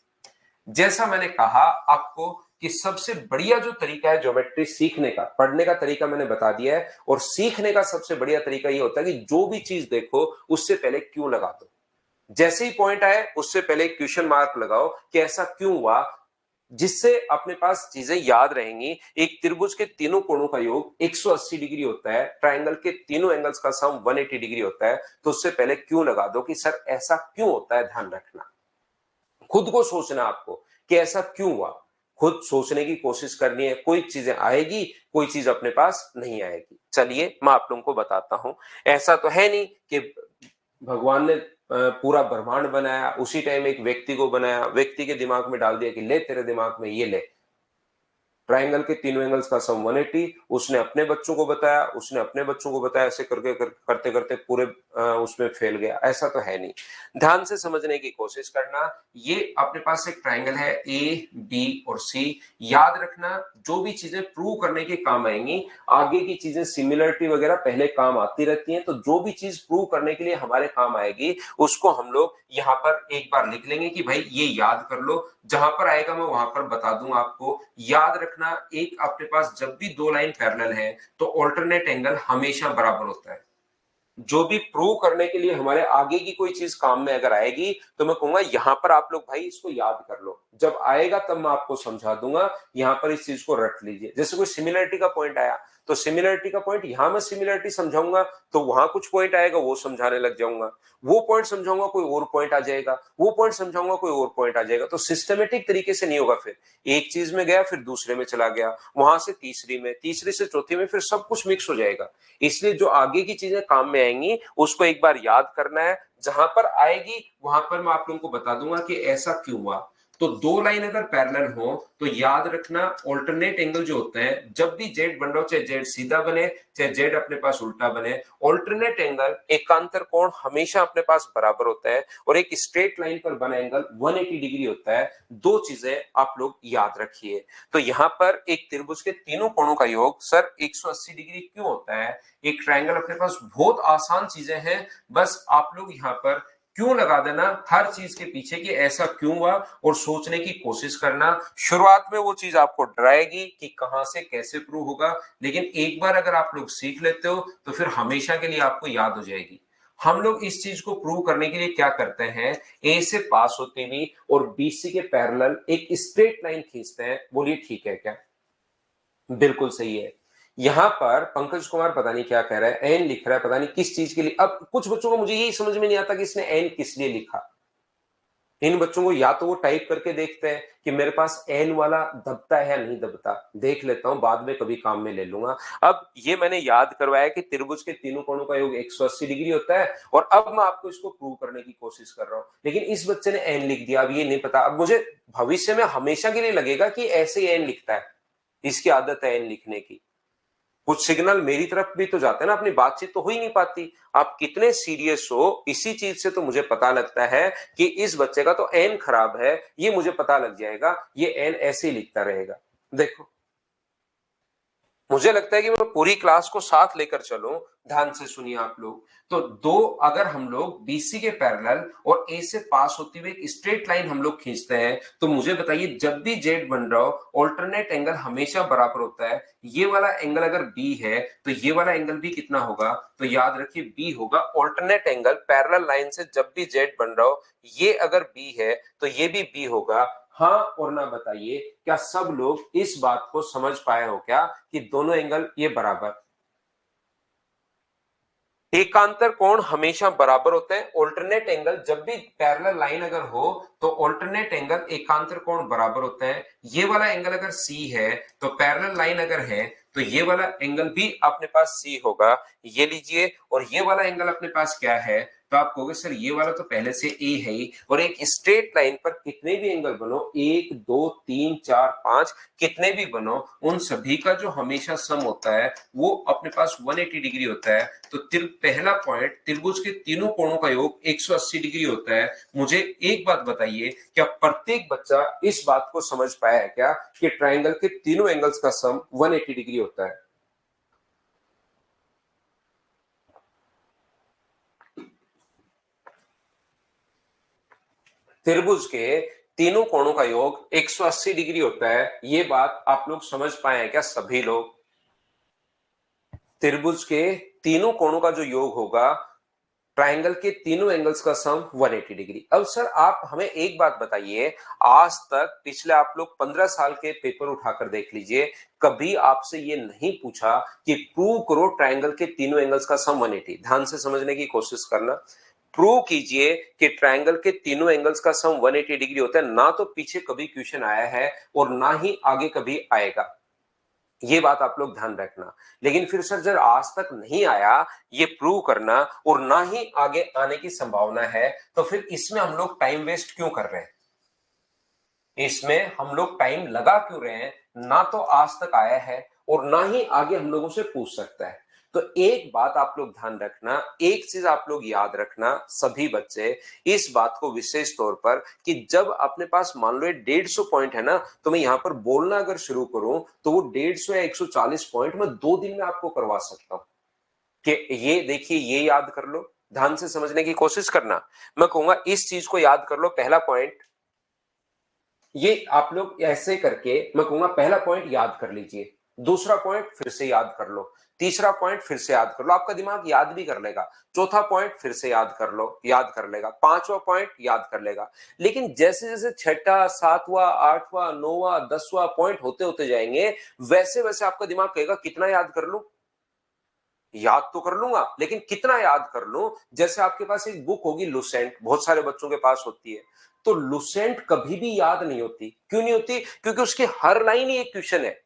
जैसा मैंने कहा आपको कि सबसे बढ़िया जो तरीका है ज्योमेट्री सीखने का, पढ़ने का तरीका मैंने बता दिया है, और सीखने का सबसे बढ़िया तरीका ये होता है कि जो भी चीज देखो उससे पहले क्यों लगा दो। जैसे ही पॉइंट आए उससे पहले क्वेश्चन मार्क लगाओ कि ऐसा क्यों हुआ, जिससे अपने पास चीजें याद रहेंगी। एक त्रिभुज के तीनों कोणों का योग 180 डिग्री होता है, ट्रायंगल के तीनों एंगल्स का सम 180 डिग्री होता है। तो उससे पहले क्यों लगा दो कि सर ऐसा क्यों होता है, ध्यान रखना। खुद को सोचना आपको कि ऐसा क्यों हुआ, खुद सोचने की कोशिश करनी है। कोई चीजें आएगी, कोई चीज अपने पास नहीं आएगी। चलिए मैं आप लोगों को बताता हूं। ऐसा तो है नहीं कि भगवान ने पूरा ब्रह्मांड बनाया, उसी टाइम एक व्यक्ति को बनाया, व्यक्ति के दिमाग में डाल दिया कि ले तेरे दिमाग में ये ले, ट्रायंगल के तीनों एंगल्स का सम 180। उसने अपने बच्चों को बताया, उसने अपने बच्चों को बताया, ऐसे करते करते पूरे उसमें फैल गया। ऐसा तो है नहीं। ध्यान से समझने की कोशिश करना। ये अपने पास एक ट्रायंगल है ए बी और सी। याद रखना, जो भी चीजें प्रूव करने के काम आएंगी, आगे की चीजें सिमिलरिटी वगैरह पहले काम आती रहती हैं। तो जो भी चीज प्रूव करने के लिए हमारे काम आएगी उसको हम लोग यहाँ पर एक बार लिख लेंगे कि भाई ये याद कर लो। जहां पर आएगा मैं वहां पर बता दूंगा आपको। याद रखना, एक अपने पास जब भी दो लाइन पैरेलल है तो ऑल्टरनेट एंगल हमेशा बराबर होता है। जो भी प्रूव करने के लिए हमारे आगे की कोई चीज काम में अगर आएगी तो मैं कहूंगा यहां पर आप लोग भाई इसको याद कर लो, जब आएगा तब मैं आपको समझा दूंगा। यहां पर इस चीज को रट लीजिए। जैसे कोई सिमिलरिटी का पॉइंट आया तो सिमिलरिटी का पॉइंट यहां मैं सिमिलरिटी समझाऊंगा, तो वहां कुछ पॉइंट आएगा वो समझाने लग जाऊंगा। वो पॉइंट समझाऊंगा कोई और पॉइंट आ जाएगा, वो पॉइंट समझाऊंगा कोई और पॉइंट आ जाएगा। तो सिस्टमेटिक तरीके से नहीं होगा। फिर एक चीज में गया, फिर दूसरे में चला गया, वहां से तीसरी में, तीसरी से चौथी में, फिर सब कुछ मिक्स हो जाएगा। इसलिए जो आगे की चीजें काम में आएंगी उसको एक बार याद करना है। जहां पर आएगी वहां पर मैं आप लोगों को बता दूंगा कि ऐसा क्यों हुआ। तो दो लाइन अगर पैरेलल हो तो याद रखना, ऑल्टरनेट एंगल जो होते हैं, जब भी जेड बन रहा हो, चाहे जेड सीधा बने चाहे जेड अपने पास उल्टा बने, ऑल्टरनेट एंगल एकांतर कोण हमेशा अपने पास बराबर होता है। और एक स्ट्रेट लाइन पर बना एंगल 180 डिग्री होता है। दो चीजें आप लोग याद रखिए। तो यहां पर एक त्रिभुज के तीनों कोणों का योग सर 180 डिग्री क्यों होता है। एक ट्रायंगल अपने पास बहुत आसान चीजें हैं, बस आप लोग यहां पर क्यों लगा देना हर चीज के पीछे कि ऐसा क्यों हुआ, और सोचने की कोशिश करना। शुरुआत में वो चीज आपको डराएगी कि कहां से कैसे प्रूव होगा, लेकिन एक बार अगर आप लोग सीख लेते हो तो फिर हमेशा के लिए आपको याद हो जाएगी। हम लोग इस चीज को प्रूव करने के लिए क्या करते हैं, ए से पास होती हुई और बीसी के पैरेलल एक स्ट्रेट लाइन खींचते हैं। बोलिए ठीक है क्या? बिल्कुल सही है। यहां पर पंकज कुमार पता नहीं क्या कह रहा है, एन लिख रहा है, पता नहीं किस चीज के लिए। अब कुछ बच्चों को मुझे यही समझ में नहीं आता कि इसने एन किस लिए लिखा। इन बच्चों को या तो वो टाइप करके देखते हैं कि मेरे पास एन वाला दबता है या नहीं दबता, देख लेता हूं, बाद में कभी काम में ले लूंगा। अब ये मैंने याद करवाया कि त्रिभुज के तीनों कोणों का योग 180 डिग्री होता है, और अब मैं आपको इसको प्रूव करने की कोशिश कर रहा हूं। लेकिन इस बच्चे ने एन लिख दिया। अब ये नहीं पता, अब मुझे भविष्य में हमेशा के लिए लगेगा कि ऐसे ही एन लिखता है, इसकी आदत है एन लिखने की। कुछ सिग्नल मेरी तरफ भी तो जाते हैं ना, अपनी बातचीत तो हो ही नहीं पाती। आप कितने सीरियस हो इसी चीज से तो मुझे पता लगता है कि इस बच्चे का तो एन खराब है। ये मुझे पता लग जाएगा, ये एन ऐसे ही लिखता रहेगा। देखो, मुझे लगता है कि मैं पूरी क्लास को साथ लेकर चलूं। ध्यान से सुनिए आप लोग। तो दो, अगर हम लोग बीसी के पैरेलल और ए से पास होती हुई एक स्ट्रेट लाइन हम लोग खींचते हैं, तो मुझे बताइए जब भी जेड बन रहा हो ऑल्टरनेट एंगल हमेशा बराबर होता है। ये वाला एंगल अगर बी है तो ये वाला एंगल भी कितना होगा, तो याद रखिए बी होगा। ऑल्टरनेट एंगल पैरेलल लाइन से जब भी जेड बन रहा हो, ये अगर बी है तो ये भी बी होगा। हाँ और ना बताइए, क्या सब लोग इस बात को समझ पाए हो क्या कि दोनों एंगल ये बराबर। एकांतर कोण हमेशा बराबर होते हैं। ऑल्टरनेट एंगल जब भी पैरेलल लाइन अगर हो तो ऑल्टरनेट एंगल एकांतर कोण बराबर होते हैं। ये वाला एंगल अगर सी है तो पैरेलल लाइन अगर है तो ये वाला एंगल भी अपने पास सी होगा, ये लीजिए। और ये वाला एंगल अपने पास क्या है, तो आप कहोगे सर ये वाला तो पहले से ए है ही। और एक स्ट्रेट लाइन पर कितने भी एंगल बनो, 1 2 3 4 5 कितने भी बनो, उन सभी का जो हमेशा सम होता है वो अपने पास 180 डिग्री होता है। तो पहला पॉइंट, त्रिभुज के तीनों कोणों का योग 180 डिग्री होता है। मुझे एक बात बताइए, क्या प्रत्येक बच्चा इस बात को समझ पाया है क्या कि ट्राइंगल के तीनों एंगल्स का सम 180 डिग्री होता है? त्रिभुज के तीनों कोणों का योग 180 डिग्री होता है, ये बात आप लोग समझ पाए हैं क्या सभी लोग? त्रिभुज के तीनों कोणों का जो योग होगा, ट्राइंगल के तीनों एंगल्स का सम 180 डिग्री। अब सर आप हमें एक बात बताइए, आज तक पिछले आप लोग 15 साल के पेपर उठाकर देख लीजिए, कभी आपसे ये नहीं पूछा कि प्रूव करो ट्राइंगल के तीनों एंगल्स का सम 180। ध्यान से समझने की कोशिश करना, प्रूव कीजिए कि ट्राइंगल के तीनों एंगल्स का सम 180 डिग्री होता है। ना तो पीछे कभी क्वेश्चन आया है और ना ही आगे कभी आएगा, ये बात आप लोग ध्यान रखना। लेकिन फिर सर जब आज तक नहीं आया ये प्रूव करना और ना ही आगे आने की संभावना है, तो फिर इसमें हम लोग टाइम वेस्ट क्यों कर रहे हैं? इसमें हम लोग टाइम लगा क्यों रहे हैं? ना तो आज तक आया है और ना ही आगे हम लोगों से पूछ सकता है। तो एक बात आप लोग ध्यान रखना, एक चीज आप लोग याद रखना सभी बच्चे, इस बात को विशेष तौर पर, कि जब अपने पास मान लो 150 पॉइंट है ना, तो मैं यहां पर बोलना अगर शुरू करूं तो वो 150 या 140 पॉइंट मैं 2 दिन में आपको करवा सकता हूं। कि ये देखिए, ये याद कर लो, ध्यान से समझने की कोशिश करना। मैं कहूंगा इस चीज को याद कर लो, पहला पॉइंट ये आप लोग ऐसे करके, मैं कहूंगा पहला पॉइंट याद कर लीजिए, दूसरा पॉइंट फिर से याद कर लो, तीसरा पॉइंट फिर से याद कर लो, आपका दिमाग याद भी कर लेगा, चौथा पॉइंट फिर से याद कर लो, याद कर लेगा, पांचवा पॉइंट याद कर लेगा। लेकिन जैसे जैसे छठा, सातवां, आठवां, नौवां, 10वां पॉइंट होते होते जाएंगे, वैसे वैसे आपका दिमाग कहेगा कितना याद कर लूं। याद तो कर लूंगा लेकिन कितना याद कर लूं। जैसे आपके पास एक बुक होगी लुसेंट, बहुत सारे बच्चों के पास होती है, तो लुसेंट कभी भी याद नहीं होती। क्यों नहीं होती? क्योंकि उसकी हर लाइन ही एक क्वेश्चन है।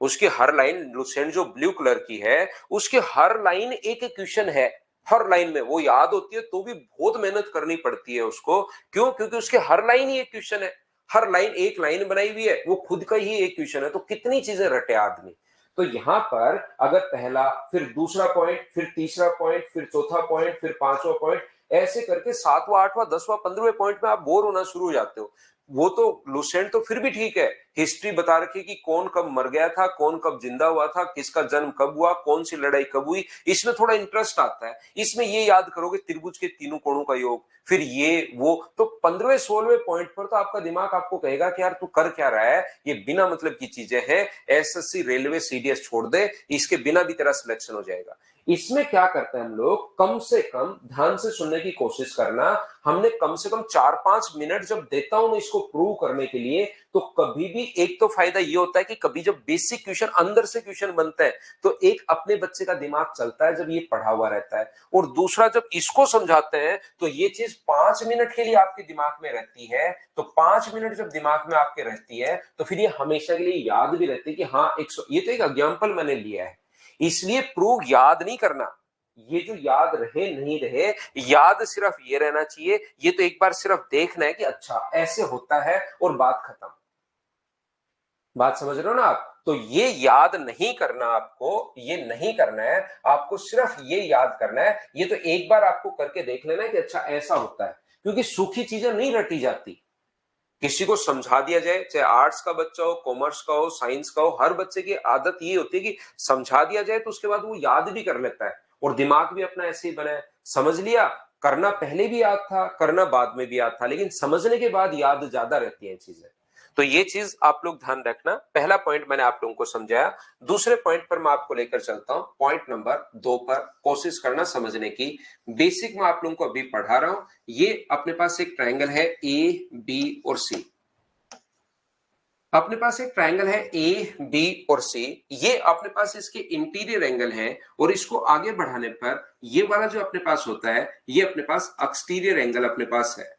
उसकी हर लाइन, लुसेंट जो ब्लू कलर की है, उसकी हर लाइन एक एक क्वेश्चन है। हर लाइन में वो याद होती है तो भी बहुत मेहनत करनी पड़ती है उसको। क्यों? क्योंकि उसके हर लाइन ही एक क्वेश्चन है। हर लाइन एक लाइन बनाई हुई है, वो खुद का ही एक क्वेश्चन है, तो कितनी चीजें रटे आदमी। तो यहां पर अगर पहला, फिर दूसरा पॉइंट, फिर तीसरा पॉइंट, फिर चौथा पॉइंट, फिर पांचवा पॉइंट, ऐसे करके सातवां, आठवां, 10वां, 15वें पॉइंट में आप बोर होना शुरू हो जाते हो। वो तो लुसेंट तो फिर भी ठीक है, हिस्ट्री बता रखी कि कौन कब मर गया था, कौन कब जिंदा हुआ था, किसका जन्म कब हुआ, कौन सी लड़ाई कब हुई, इसमें थोड़ा इंटरेस्ट आता है। इसमें ये याद करोगे त्रिभुज के तीनों कोणों का योग, फिर ये वो, तो 15वें 16वें पॉइंट पर तो आपका दिमाग आपको कहेगा कि यार तू कर क्या रहा है, ये बिना मतलब की चीजें हैं, एसएससी, रेलवे, सीडीएस छोड़ दे, इसके बिना भी तेरा सिलेक्शन हो जाएगा। इसमें क्या करते हैं हम लोग, कम से कम ध्यान से सुनने की कोशिश करना। हमने कम से कम 4-5 मिनट जब देता हूं मैं इसको प्रूव करने के लिए, तो कभी भी एक तो फायदा ये होता है कि कभी जब बेसिक क्वेश्चन अंदर से क्वेश्चन बनते हैं तो एक अपने बच्चे का दिमाग चलता है जब ये पढ़ा हुआ रहता है, और दूसरा जब इसको समझाते हैं तो ये चीज 5 मिनट के लिए आपके दिमाग में रहती है। तो 5 मिनट जब दिमाग में आपके रहती है तो फिर ये हमेशा के लिए याद भी रहती है कि हाँ, ये तो एक एग्जाम्पल मैंने लिया है, इसलिए प्रूव याद नहीं करना। ये जो याद रहे नहीं रहे, याद सिर्फ ये रहना चाहिए, ये तो एक बार सिर्फ देखना है कि अच्छा ऐसे होता है और बात खत्म। बात समझ रहे हो ना आप? तो ये याद नहीं करना, आपको ये नहीं करना है, आपको सिर्फ ये याद करना है। ये तो एक बार आपको करके देख लेना है कि अच्छा ऐसा होता है, क्योंकि सूखी चीजें नहीं रटी जाती। किसी को समझा दिया जाए, चाहे आर्ट्स का बच्चा हो, कॉमर्स का हो, साइंस का हो, हर बच्चे की आदत ये होती है कि समझा दिया जाए तो उसके बाद वो याद भी कर लेता है और दिमाग भी अपना ऐसे ही बना है। समझ लिया, करना पहले भी याद था, करना बाद में भी याद था, लेकिन समझने के बाद याद ज्यादा रहती है चीजें। तो ये चीज आप लोग ध्यान रखना। पहला पॉइंट मैंने आप लोगों को समझाया, दूसरे पॉइंट पर मैं आपको लेकर चलता हूं, पॉइंट नंबर 2 पर कोशिश करना समझने की। बेसिक मैं आप लोगों को अभी पढ़ा रहा हूं। ये अपने पास एक ट्राइंगल है ए, बी और सी। अपने पास एक ट्राइंगल है ए, बी और सी। ये अपने पास इसके इंटीरियर एंगल है, और इसको आगे बढ़ाने पर ये वाला जो अपने पास होता है, ये अपने पास एक्सटीरियर एंगल अपने पास है।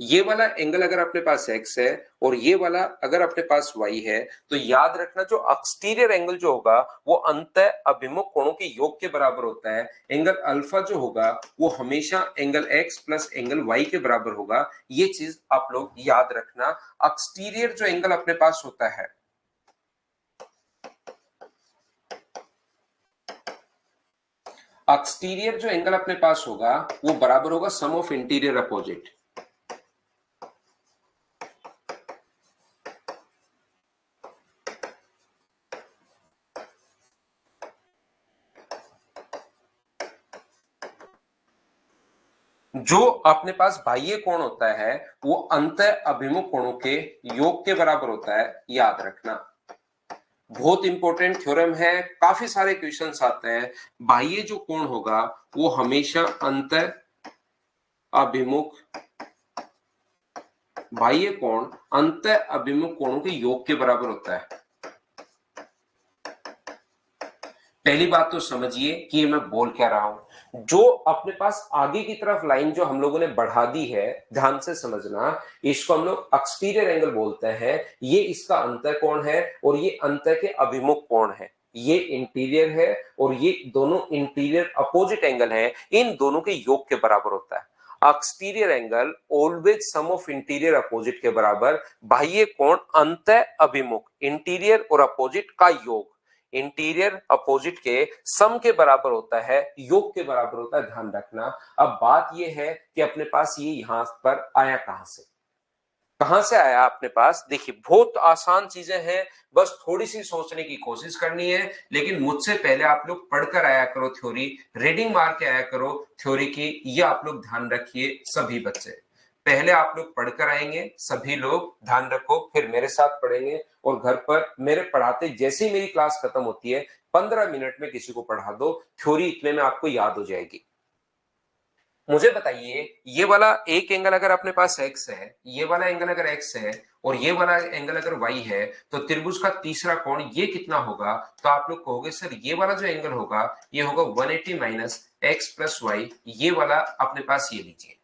ये वाला एंगल अगर अपने पास x है और ये वाला अगर अपने पास y है, तो याद रखना जो एक्सटीरियर एंगल जो होगा वो अंतः अभिमुख कोणों के योग के बराबर होता है। एंगल अल्फा जो होगा वो हमेशा angle x plus angle y के बराबर होगा। ये चीज आप लोग याद रखना। एक्सटीरियर जो एंगल अपने पास होता है, एक्सटीरियर जो एंगल अपने पास होगा वो बराबर होगा सम ऑफ इंटीरियर अपोजिट। जो अपने पास बाह्य कोण होता है वो अंतः अभिमुख कोणों के योग के बराबर होता है, याद रखना। बहुत इंपॉर्टेंट थ्योरम है, काफी सारे क्वेश्चंस आते हैं। बाह्य जो कोण होगा वो हमेशा अंतः अभिमुख, बाह्य कोण अंतः अभिमुख कोणों के योग के बराबर होता है। पहली बात तो समझिए कि ये मैं बोल क्या रहा हूं। जो अपने पास आगे की तरफ लाइन जो हम लोगों ने बढ़ा दी है, ध्यान से समझना, इसको हम लोग एक्सटीरियर एंगल बोलते हैं। ये इसका अंतः कोण है और ये अंतः के अभिमुख कोण है। ये इंटीरियर है और ये दोनों इंटीरियर अपोजिट एंगल है, इन दोनों के योग के बराबर होता है। Exterior angle always sum of interior opposite के बराबर, बाह्य कोण अंतः अभिमुख, इंटीरियर और अपोजिट का योग इंटीरियर अपोजिट के सम के बराबर होता है, योग के बराबर होता है, ध्यान रखना। अब बात यह है कि अपने पास ये यहां पर आया कहां से आया अपने पास। देखिए बहुत आसान चीजें हैं, बस थोड़ी सी सोचने की कोशिश करनी है। लेकिन मुझसे पहले आप लोग पढ़कर आया करो थ्योरी, रीडिंग मार के आया करो थ्योरी की, ये आप लोग ध्यान रखिए सभी बच्चे। पहले आप लोग पढ़कर आएंगे सभी लोग, ध्यान रखो, फिर मेरे साथ पढ़ेंगे और घर पर मेरे पढ़ाते जैसे ही मेरी क्लास खत्म होती है 15 मिनट में किसी को पढ़ा दो, थ्योरी इतने में आपको याद हो जाएगी। मुझे बताइए ये वाला एक एंगल अगर अपने पास x है, ये वाला एंगल अगर x है और ये वाला एंगल अगर y है, तो त्रिभुज का तीसरा कोण ये कितना होगा। तो आप लोग कहोगे सर ये वाला जो एंगल होगा ये होगा 180 माइनस एक्स प्लस वाई। ये वाला अपने पास ये लीजिए,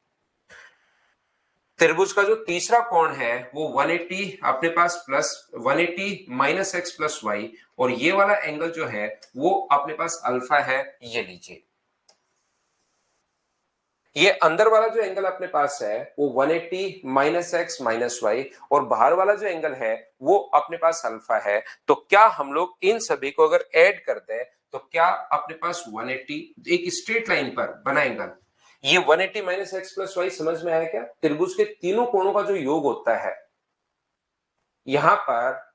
त्रिभुज का जो तीसरा कोण है वो 180 अपने पास plus 180 minus x plus Y, और ये वाला एंगल जो है वो अपने पास अल्फा है, ये लीजिए। ये अंदर वाला जो एंगल अपने पास है वो 180 माइनस एक्स माइनस वाई, और बाहर वाला जो एंगल है वो अपने पास अल्फा है। तो क्या हम लोग इन सभी को अगर ऐड कर दें तो क्या अपने पास 180 एक स्ट्रेट लाइन पर बना एंगल, ये 180 माइनस एक्स प्लस वाई समझ में आया क्या। त्रिभुज के तीनों कोणों का जो योग होता है, यहां पर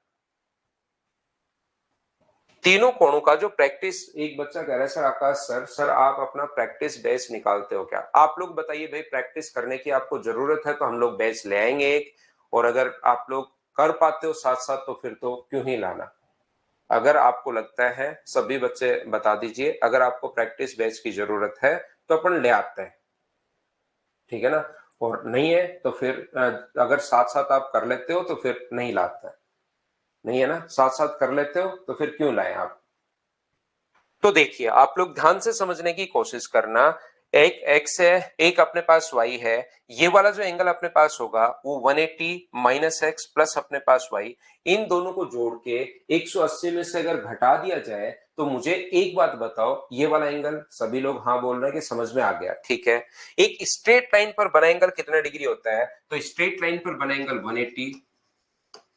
तीनों कोणों का जो प्रैक्टिस, एक बच्चा कह रहा है सर आकाश सर आप अपना प्रैक्टिस बैच निकालते हो क्या। आप लोग बताइए भाई, प्रैक्टिस करने की आपको जरूरत है तो हम लोग बैच ले आएंगे एक, और अगर आप लोग कर पाते हो साथ साथ तो फिर तो क्यों ही लाना। अगर आपको लगता है, सभी बच्चे बता दीजिए, अगर आपको प्रैक्टिस बैच की जरूरत है तो अपन ले आते हैं, ठीक है ना। और नहीं है तो फिर अगर साथ साथ आप कर लेते हो तो फिर नहीं लाते, नहीं है ना, साथ साथ कर लेते हो तो फिर क्यों लाए आप। तो देखिए आप लोग ध्यान से समझने की कोशिश करना। एक x है, एक अपने पास y है, ये वाला जो एंगल अपने पास होगा वो 180 माइनस एक्स प्लस अपने पास y, इन दोनों को जोड़ के 180 में से अगर घटा दिया जाए तो मुझे एक बात बताओ, ये वाला एंगल, सभी लोग हाँ बोल रहे हैं कि समझ में आ गया, ठीक है। एक स्ट्रेट लाइन पर बना एंगल कितना डिग्री होता है, तो स्ट्रेट लाइन पर बना angle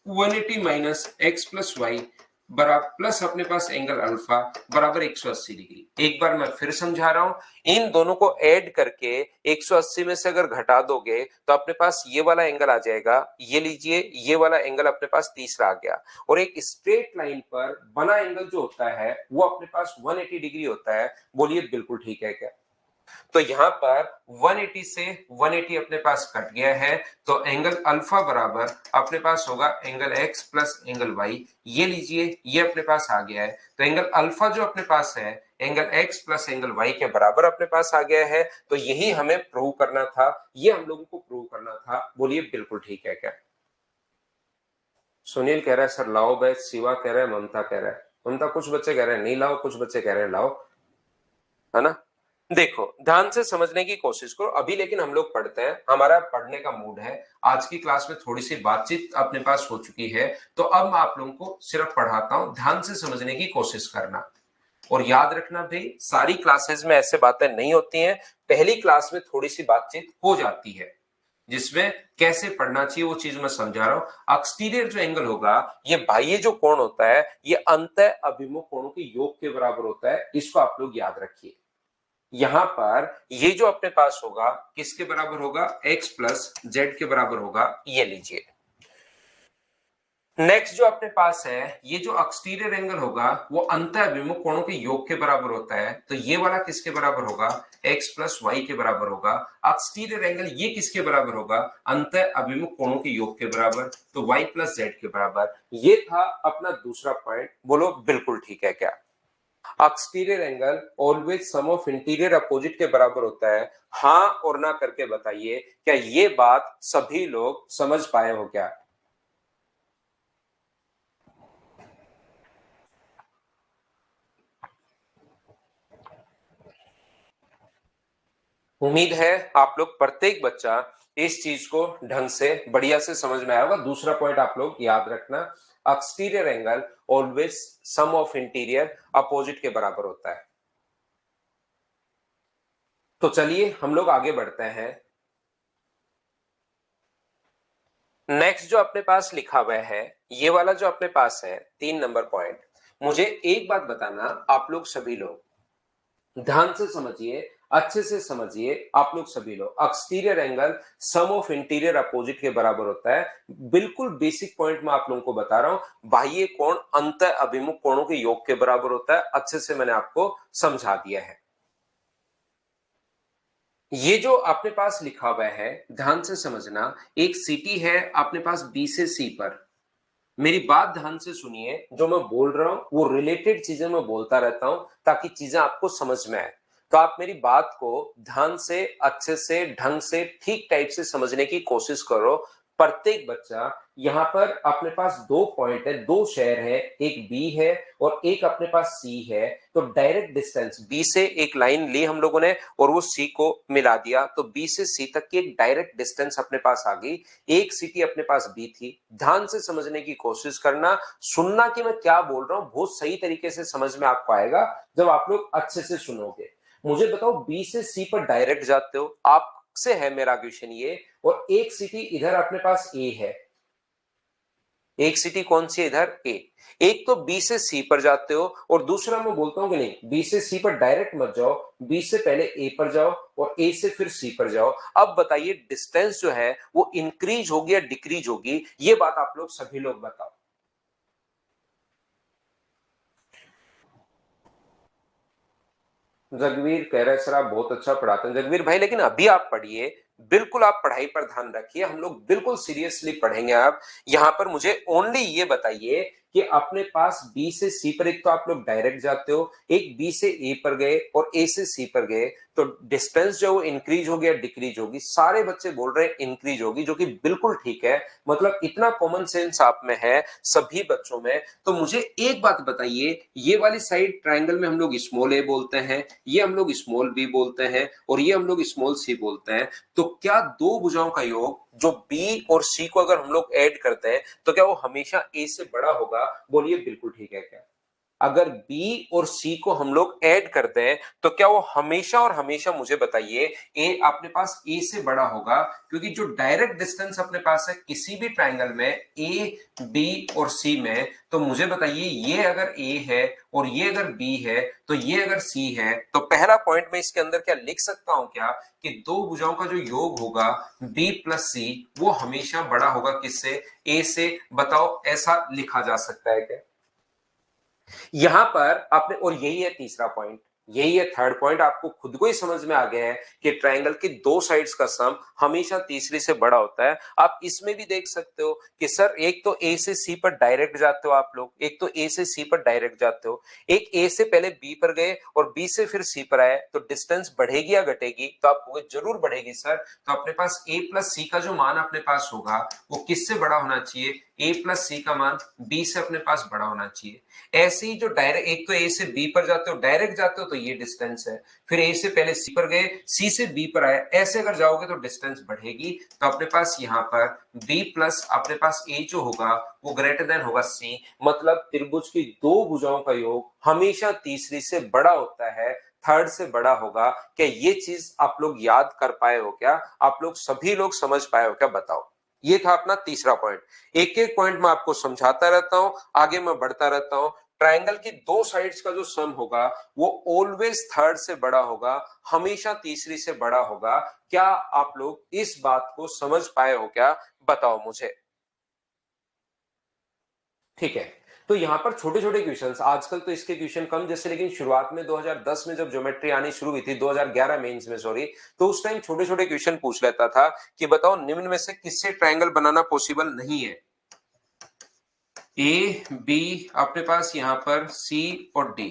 180 minus x plus y बराबर प्लस अपने पास एंगल अल्फा बराबर 180 डिग्री। एक बार मैं फिर समझा रहा हूं, इन दोनों को ऐड करके 180 में से अगर घटा दोगे तो अपने पास ये वाला एंगल आ जाएगा, ये लीजिए, ये वाला एंगल अपने पास तीसरा आ गया। और एक स्ट्रेट लाइन पर बना एंगल जो होता है वो अपने पास 180 डिग्री होता है। बोलिए बिल्कुल ठीक है क्या। तो यहां पर 180 से 180 अपने पास कट गया है, तो एंगल अल्फा बराबर अपने पास होगा angle x plus angle y. ये लीजिए, ये अपने पास आ गया है। तो एंगल अल्फा जो अपने पास है angle x plus angle y के बराबर अपने पास आ गया है। तो यही हमें प्रूव करना था, ये हम लोगों को प्रूव करना था। बोलिए बिल्कुल ठीक है क्या। सुनील कह रहा है सर लाओ बैच, शिवा कह रहा है, ममता कह रहा है, ममता कुछ बच्चे कह रहे हैं नहीं लाओ, कुछ बच्चे कह रहे हैं लाओ, है ना। देखो, ध्यान से समझने की कोशिश करो अभी, लेकिन हम लोग पढ़ते हैं, हमारा पढ़ने का मूड है। आज की क्लास में थोड़ी सी बातचीत अपने पास हो चुकी है, तो अब मैं आप लोगों को सिर्फ पढ़ाता हूं, ध्यान से समझने की कोशिश करना। और याद रखना भाई, सारी क्लासेस में ऐसे बातें नहीं होती हैं, पहली क्लास में थोड़ी सी बातचीत हो जाती है जिसमें कैसे पढ़ना चाहिए वो चीज मैं समझा रहा हूं। एक्सटीरियर जो एंगल होगा, ये बाह्य जो कोण होता है, ये अंतः अभिमुख कोणों के योग के बराबर होता है, इसको आप लोग याद रखिए। यहां पर ये जो अपने पास होगा किसके बराबर होगा, x प्लस जेड के बराबर होगा, ये लीजिए। नेक्स्ट जो अपने पास है, ये जो एक्सटीरियर एंगल होगा वो अंतः अभिमुख कोणों के योग के बराबर होता है, तो ये वाला किसके बराबर होगा, x प्लस वाई के बराबर होगा। एक्सटीरियर एंगल ये किसके बराबर होगा, अंतः अभिमुख कोणों के योग के बराबर, तो y प्लस जेड के बराबर। ये था अपना दूसरा पॉइंट, बोलो बिल्कुल ठीक है क्या। Exterior angle always sum of interior opposite के बराबर होता है, हाँ और ना करके बताइए, क्या ये बात सभी लोग समझ पाए हो क्या। उम्मीद है आप लोग प्रत्येक बच्चा इस चीज को ढंग से बढ़िया से समझ में आया होगा। दूसरा पॉइंट आप लोग याद रखना, exterior angle always sum of interior opposite के बराबर होता है। तो चलिए हम लोग आगे बढ़ते हैं। नेक्स्ट जो अपने पास लिखा हुआ है, ये वाला जो अपने पास है 3 नंबर पॉइंट, मुझे एक बात बताना, आप लोग सभी लोग ध्यान से समझिए, अच्छे से समझिए, आप लोग सभी लोग, exterior angle sum of interior opposite के बराबर होता है। बिल्कुल बेसिक पॉइंट मैं आप लोगों को बता रहा हूं, बाह्य कोण अंतः अभिमुख कोणों के योग के बराबर होता है, अच्छे से मैंने आपको समझा दिया है। ये जो अपने पास लिखा हुआ है, ध्यान से समझना, एक सिटी है अपने पास बी से सी पर। मेरी बात ध्यान से सुनिए, जो मैं बोल रहा हूं वो रिलेटेड चीजें मैं बोलता रहता हूं ताकि चीजें आपको समझ में आए। तो आप मेरी बात को ध्यान से, अच्छे से, ढंग से, ठीक टाइप से समझने की कोशिश करो। प्रत्येक बच्चा, यहाँ पर अपने पास 2 पॉइंट है, 2 शहर है, एक बी है और एक अपने पास सी है। तो डायरेक्ट डिस्टेंस, बी से एक लाइन ली हम लोगों ने और वो सी को मिला दिया, तो बी से सी तक की एक डायरेक्ट डिस्टेंस अपने पास आ गई। एक सिटी अपने पास बी थी। ध्यान से समझने की कोशिश करना, सुनना कि मैं क्या बोल रहा हूं, बहुत सही तरीके से समझ में आपको आएगा जब आप लोग अच्छे से सुनोगे। मुझे बताओ, बी से सी पर डायरेक्ट जाते हो, आपसे है मेरा क्वेश्चन ये, और एक सिटी इधर अपने पास ए है, एक सिटी कौन सी है इधर, ए। एक तो बी से सी पर जाते हो और दूसरा मैं बोलता हूं कि नहीं, बी से सी पर डायरेक्ट मत जाओ, बी से पहले ए पर जाओ और ए से फिर सी पर जाओ। अब बताइए डिस्टेंस जो है वो इंक्रीज होगी या डिक्रीज होगी, ये बात आप लोग सभी लोग बताओ। जगवीर कह रहे सर आप बहुत अच्छा पढ़ाते हैं। जगवीर भाई लेकिन अभी आप पढ़िए, बिल्कुल आप पढ़ाई पर ध्यान रखिए, हम लोग बिल्कुल सीरियसली पढ़ेंगे। आप यहाँ पर मुझे ओनली ये बताइए कि अपने पास बी से सी पर एक तो आप लोग डायरेक्ट जाते हो, एक बी से ए पर गए और ए से सी पर गए, तो डिस्टेंस जो इंक्रीज होगी या डिक्रीज होगी, सारे बच्चे बोल रहे हैं इंक्रीज होगी, जो कि बिल्कुल ठीक है। मतलब इतना कॉमन सेंस आप में है सभी बच्चों में। तो मुझे एक बात बताइए, ये वाली साइड ट्राइंगल में हम लोग स्मॉल ए बोलते हैं, ये हम लोग स्मॉल बी बोलते हैं और ये हम लोग स्मॉल सी बोलते हैं। तो क्या दो भुजाओं का योग जो बी और सी को अगर हम लोग ऐड करते हैं तो क्या वो हमेशा ए से बड़ा होगा, बोलिए बिल्कुल ठीक है क्या। अगर बी और सी को हम लोग ऐड करते हैं तो क्या वो हमेशा और हमेशा, मुझे बताइए, ए अपने पास ए से बड़ा होगा, क्योंकि जो डायरेक्ट डिस्टेंस अपने पास है किसी भी ट्राइंगल में ए, बी और सी में, तो मुझे बताइए ये अगर ए है और ये अगर बी है तो ये अगर सी है, तो पहला पॉइंट में इसके अंदर क्या लिख सकता हूं क्या, कि दो भुजाओं का जो योग होगा बी प्लस सी वो हमेशा बड़ा होगा किससे, ए से। बताओ ऐसा लिखा जा सकता है क्या। यहां पर आपने, और यही है तीसरा पॉइंट, यही है थर्ड पॉइंट, आपको खुद को ही समझ में आ गया है कि ट्रायंगल की दो साइड्स का सम हमेशा तीसरी से बड़ा होता है। आप इसमें भी देख सकते हो कि सर एक तो ए से सी पर डायरेक्ट जाते हो आप लोग, एक तो ए से सी पर डायरेक्ट जाते हो, एक ए से पहले बी पर गए और बी से फिर सी पर आए, तो डिस्टेंस बढ़ेगी या घटेगी, तो आप कहोगे जरूर बढ़ेगी सर। तो अपने पास ए प्लस सी का जो मान अपने पास होगा वो किससे बड़ा होना चाहिए, a प्लस सी का मान b से अपने पास बड़ा होना चाहिए। ऐसे ही जो डायरेक्ट, एक तो a से b पर जाते हो, डायरेक्ट जाते हो तो ये डिस्टेंस है, फिर a से पहले c पर गए, c से b पर आए, ऐसे अगर जाओगे तो डिस्टेंस बढ़ेगी। तो अपने पास यहाँ पर b प्लस अपने पास a जो होगा वो ग्रेटर देन होगा c, मतलब त्रिभुज की दो भुजाओं का योग हमेशा तीसरी से बड़ा होता है, थर्ड से बड़ा होगा। क्या ये चीज आप लोग याद कर पाए हो क्या? आप लोग सभी लोग समझ पाए हो क्या? बताओ। ये था अपना तीसरा पॉइंट। एक एक पॉइंट मैं आपको समझाता रहता हूं, आगे मैं बढ़ता रहता हूं। ट्रायंगल की दो साइड्स का जो सम होगा वो ऑलवेज थर्ड से बड़ा होगा, हमेशा तीसरी से बड़ा होगा। क्या आप लोग इस बात को समझ पाए हो क्या? बताओ मुझे। ठीक है, तो यहां पर छोटे छोटे क्वेश्चंस, आजकल तो इसके क्वेश्चन कम जैसे, लेकिन शुरुआत में 2010 में जब ज्योमेट्री आनी शुरू हुई थी, 2011 मेंस में सॉरी, तो उस टाइम छोटे छोटे क्वेश्चन पूछ लेता था कि बताओ निम्न में से किससे ट्रायंगल बनाना पॉसिबल नहीं है। ए बी अपने पास यहां पर सी और डी,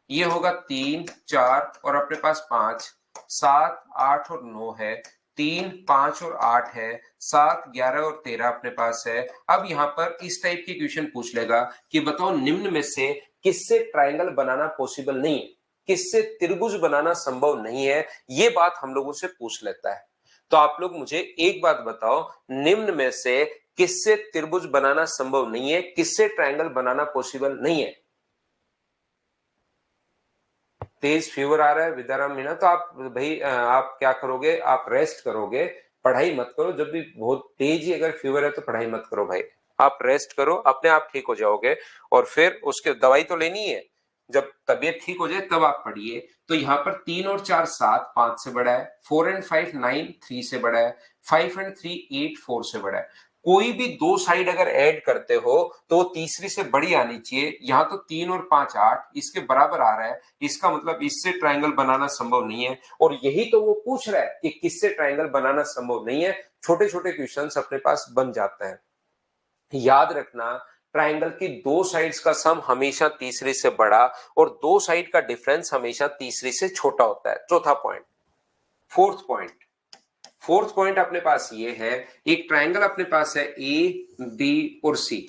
ये होगा 3 4 और अपने पास 5 7 8 और 9 है, 3 5 और 8 है, 7 11 और 13 अपने पास है। अब यहां पर इस टाइप की क्वेश्चन पूछ लेगा कि बताओ निम्न में से किससे ट्रायंगल बनाना पॉसिबल नहीं है, किससे त्रिभुज बनाना संभव नहीं है, ये बात हम लोगों से पूछ लेता है। तो आप लोग मुझे एक बात बताओ, निम्न में से किससे त्रिभुज बनाना संभव नहीं है, किससे ट्रायंगल बनाना पॉसिबल नहीं है? तेज फीवर आ रहा है विद्याराम मीना, तो आप भाई आप क्या करोगे, आप रेस्ट करोगे, पढ़ाई मत करो। जब भी बहुत तेज ही अगर फीवर है तो पढ़ाई मत करो भाई, आप रेस्ट करो, अपने आप ठीक हो जाओगे। और फिर उसके दवाई तो लेनी है, जब तबीयत ठीक हो जाए तब आप पढ़िए। तो यहाँ पर 3 और 4 7 5 से बड़ा है, 4 एंड 5 9 3 से बड़ा है, 5 एंड 3 8 4 से बड़ा है। कोई भी दो साइड अगर ऐड करते हो तो तीसरी से बड़ी आनी चाहिए। यहाँ तो 3 और 5 8 इसके बराबर आ रहा है, इसका मतलब इससे ट्रायंगल बनाना संभव नहीं है। और यही तो वो पूछ रहा है कि किससे ट्रायंगल बनाना संभव नहीं है। छोटे छोटे क्वेश्चंस अपने पास बन जाते हैं। याद रखना, ट्रायंगल की दो साइड्स का सम हमेशा तीसरे से बड़ा और दो साइड का डिफरेंस हमेशा तीसरे से छोटा होता है। चौथा point. Fourth point, fourth point अपने पास ये है, एक ट्रायंगल अपने पास है ए बी और सी,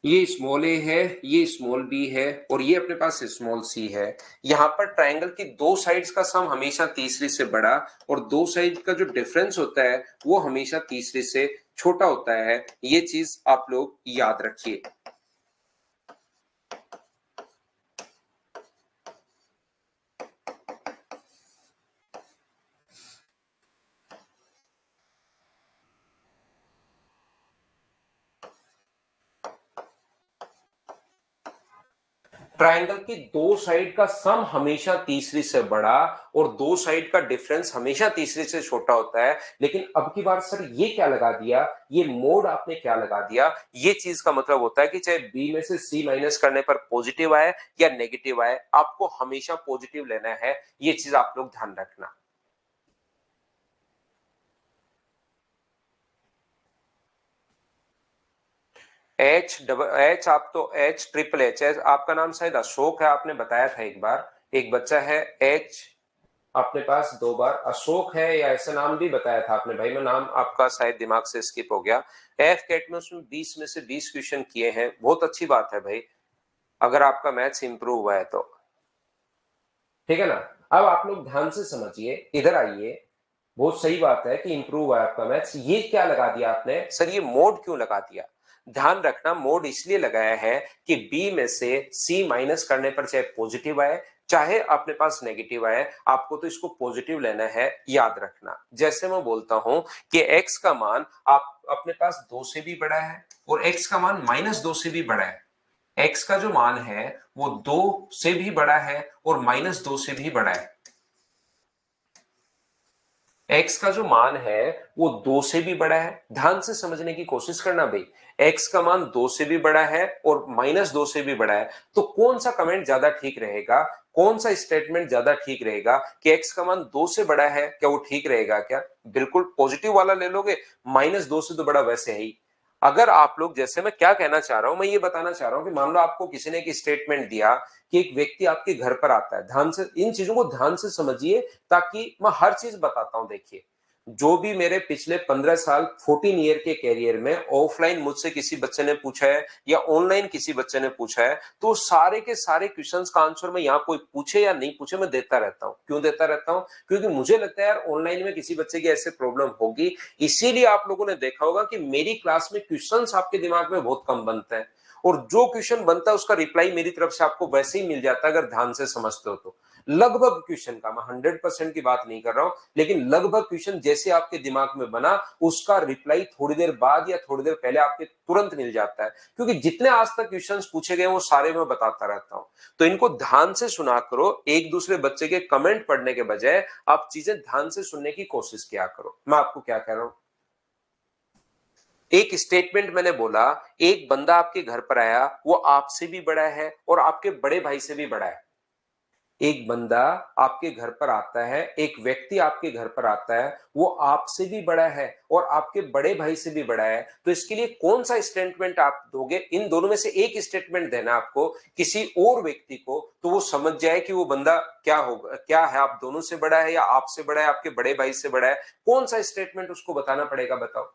ये स्मॉल ए है, ये स्मॉल बी है और ये अपने पास स्मॉल सी है। यहां पर ट्रायंगल की दो साइड्स का सम हमेशा तीसरी से बड़ा और दो साइड का जो डिफरेंस होता है वो हमेशा तीसरी से छोटा होता है। ये चीज आप लोग याद रखिए। ट्रायंगल की दो साइड का सम हमेशा तीसरी से बड़ा और दो साइड का डिफरेंस हमेशा तीसरी से छोटा होता है। लेकिन अब की बार सर ये क्या लगा दिया, ये मोड आपने क्या लगा दिया, ये चीज का मतलब होता है कि चाहे बी में से सी माइनस करने पर पॉजिटिव आए या नेगेटिव आए, आपको हमेशा पॉजिटिव लेना है। ये चीज आप लोग ध्यान रखना। एच आप तो एच ट्रिपल एच है, आपका नाम शायद अशोक है, आपने बताया था एक बार। एक बच्चा है एच अपने पास दो बार अशोक है, या ऐसा नाम भी बताया था आपने भाई, मैं नाम आपका शायद दिमाग से स्किप हो गया। एफ कैट में उसमें 20 में से 20 क्वेश्चन किए हैं, बहुत अच्छी बात है भाई, अगर आपका मैथ्स इंप्रूव हुआ है तो। ठीक है ना? अब आप लोग ध्यान से समझिए, इधर आइए। बहुत सही बात है कि इंप्रूव हुआ है आपका मैथ्स। ये क्या लगा दिया आपने सर, ये मोड क्यों लगा दिया? ध्यान रखना, मोड इसलिए लगाया है कि बी में से सी माइनस करने पर चाहे पॉजिटिव आए चाहे अपने पास नेगेटिव आए, आपको तो इसको पॉजिटिव लेना है। याद रखना, जैसे मैं बोलता हूं कि x का मान आप अपने पास 2 से भी बड़ा है और x का मान -2 से भी बड़ा है। x का जो मान है वो 2 से भी बड़ा है और -2 से भी बड़ा है। x का जो मान है वो 2 से भी बड़ा है, ध्यान से समझने की कोशिश करना भाई। x का मान 2 से भी बड़ा है और -2 से भी बड़ा है, तो कौन सा कमेंट ज्यादा ठीक रहेगा, कौन सा स्टेटमेंट ज्यादा ठीक रहेगा कि x का मान 2 से बड़ा है, क्या वो ठीक रहेगा क्या? बिल्कुल पॉजिटिव वाला ले लोगे, -2 से तो बड़ा वैसे है ही। अगर आप लोग, जैसे मैं क्या कहना चाह रहा हूं, मैं ये बताना चाह रहा हूं कि मान लो आपको किसी ने एक स्टेटमेंट दिया कि एक व्यक्ति आपके घर पर आता है, ध्यान से इन चीजों को ध्यान से समझिए ताकि मैं हर चीज बताता हूं। देखिए, जो भी मेरे पिछले 15 साल 14 ईयर के कैरियर में ऑफलाइन मुझसे किसी बच्चे ने पूछा है या ऑनलाइन किसी बच्चे ने पूछा है, तो सारे के सारे क्वेश्चंस का आंसर मैं यहाँ कोई पूछे या नहीं पूछे मैं देता रहता हूँ। क्यों देता रहता हूँ? क्योंकि मुझे लगता है यार ऑनलाइन में किसी बच्चे की ऐसे प्रॉब्लम होगी। इसीलिए आप लोगों ने देखा होगा कि मेरी क्लास में क्वेश्चंस आपके दिमाग में बहुत कम बनते हैं, और जो क्वेश्चन बनता है उसका रिप्लाई मेरी तरफ से आपको वैसे ही मिल जाता है अगर ध्यान से समझते हो तो। लगभग क्वेश्चन का, मैं 100% की बात नहीं कर रहा हूं, लेकिन लगभग क्वेश्चन जैसे आपके दिमाग में बना उसका रिप्लाई थोड़ी देर बाद या थोड़ी देर पहले आपके तुरंत मिल जाता है, क्योंकि जितने आज तक क्वेश्चंस पूछे गए वो सारे मैं बताता रहता हूं। तो इनको ध्यान से सुना करो, एक दूसरे बच्चे के कमेंट पढ़ने के बजाय आप चीजें ध्यान से सुनने की कोशिश किया करो। मैं आपको क्या कह रहा हूं, एक स्टेटमेंट मैंने बोला, एक बंदा आपके घर पर आया, वो आपसे भी बड़ा है और आपके बड़े भाई से भी बड़ा है। एक बंदा आपके घर पर आता है, एक व्यक्ति आपके घर पर आता है, वो आपसे भी बड़ा है और आपके बड़े भाई से भी बड़ा है। तो इसके लिए कौन सा स्टेटमेंट आप दोगे? इन दोनों में से एक स्टेटमेंट देना आपको किसी और व्यक्ति को, तो वो समझ जाए कि वो बंदा क्या होगा, क्या है, आप दोनों से बड़ा है या आपसे बड़ा है, आपके बड़े भाई से बड़ा है। कौन सा स्टेटमेंट उसको बताना पड़ेगा, बताओ।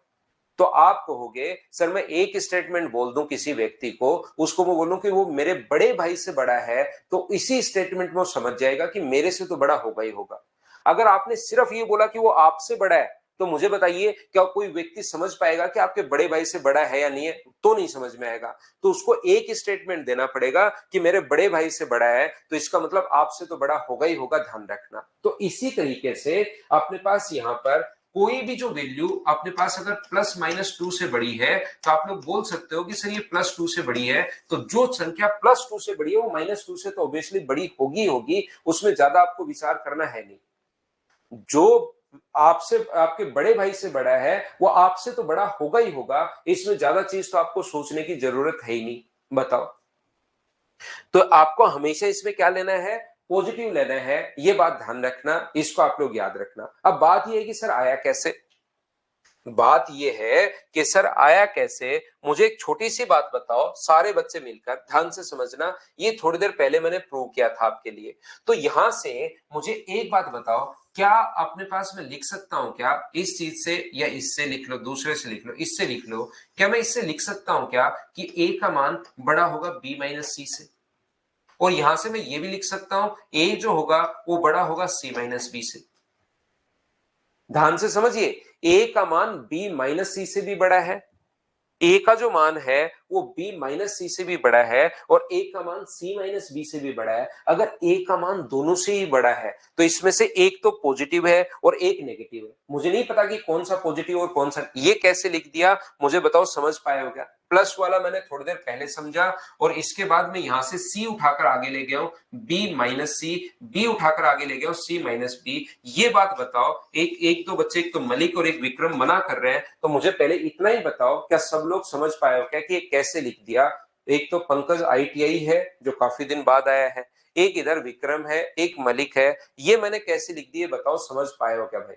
तो आप कहोगे सर मैं एक स्टेटमेंट बोल दूं किसी व्यक्ति को, उसको मैं बोलूं कि वो मेरे बड़े भाई से बड़ा है, तो इसी स्टेटमेंट में वो समझ जाएगा कि मेरे से तो बड़ा होगा ही होगा। अगर आपने सिर्फ ये बोला कि वो आपसे बड़ा है, तो मुझे बताइए क्या कोई व्यक्ति समझ पाएगा कि आपके बड़े भाई से बड़ा है या नहीं है? तो नहीं समझ में आएगा। तो उसको एक स्टेटमेंट देना पड़ेगा कि मेरे बड़े भाई से बड़ा है, तो इसका मतलब आपसे तो बड़ा होगा ही होगा, ध्यान रखना। तो इसी तरीके से अपने पास यहाँ पर कोई भी जो वैल्यू अपने पास अगर +-2 से बड़ी है, तो आप लोग बोल सकते हो कि सर ये +2 से बड़ी है, तो जो संख्या +2 से बड़ी है वो -2 से तो ऑब्वियसली बड़ी होगी होगी, उसमें ज्यादा आपको विचार करना है नहीं। जो आपसे, आपके बड़े भाई से बड़ा है, वो आपसे तो बड़ा होगा ही होगा, इसमें ज्यादा चीज तो आपको सोचने की जरूरत है ही नहीं। बताओ। तो आपको हमेशा इसमें क्या लेना है? पॉजिटिव लेना है, ये बात ध्यान रखना, इसको आप लोग याद रखना। अब बात ये है कि सर आया कैसे? बात यह है कि सर आया कैसे, मुझे एक छोटी सी बात बताओ, सारे बच्चे मिलकर ध्यान से समझना। ये थोड़ी देर पहले मैंने प्रूव किया था आपके लिए। तो यहां से मुझे एक बात बताओ, क्या अपने पास मैं लिख सकता हूं क्या इस चीज से, या इससे लिख लो, दूसरे से लिख लो, इससे लिख लो, क्या मैं इससे लिख सकता हूं क्या कि ए का मान बड़ा होगा B-C से? और यहां से मैं ये भी लिख सकता हूं ए जो होगा वो बड़ा होगा C-B से। ध्यान से समझिए, ए का मान B-C से भी बड़ा है, ए का जो मान है वो B-C से भी बड़ा है, और ए का मान C-B से भी बड़ा है। अगर ए का मान दोनों से ही बड़ा है, तो इसमें से एक तो पॉजिटिव है और एक नेगेटिव है। मुझे नहीं पता कि कौन सा पॉजिटिव और कौन सा, ये कैसे लिख दिया मुझे बताओ, समझ पाए हो क्या? प्लस वाला मैंने थोड़ी देर पहले समझा, और इसके बाद मैं यहां से C उठाकर आगे ले गया हूं, B-C, B उठाकर आगे ले गया हूं C-B। ये बात बताओ, एक एक दो बच्चे, एक तो मलिक और एक विक्रम मना कर रहे हैं, तो मुझे पहले इतना ही बताओ, क्या सब लोग समझ पाए हो क्या कि ये कैसे लिख दिया? एक तो पंकज ITI है जो काफी दिन बाद आया है, एक इधर विक्रम है, एक मलिक है, ये मैंने कैसे लिख दिए बताओ, समझ पाए हो क्या भाई?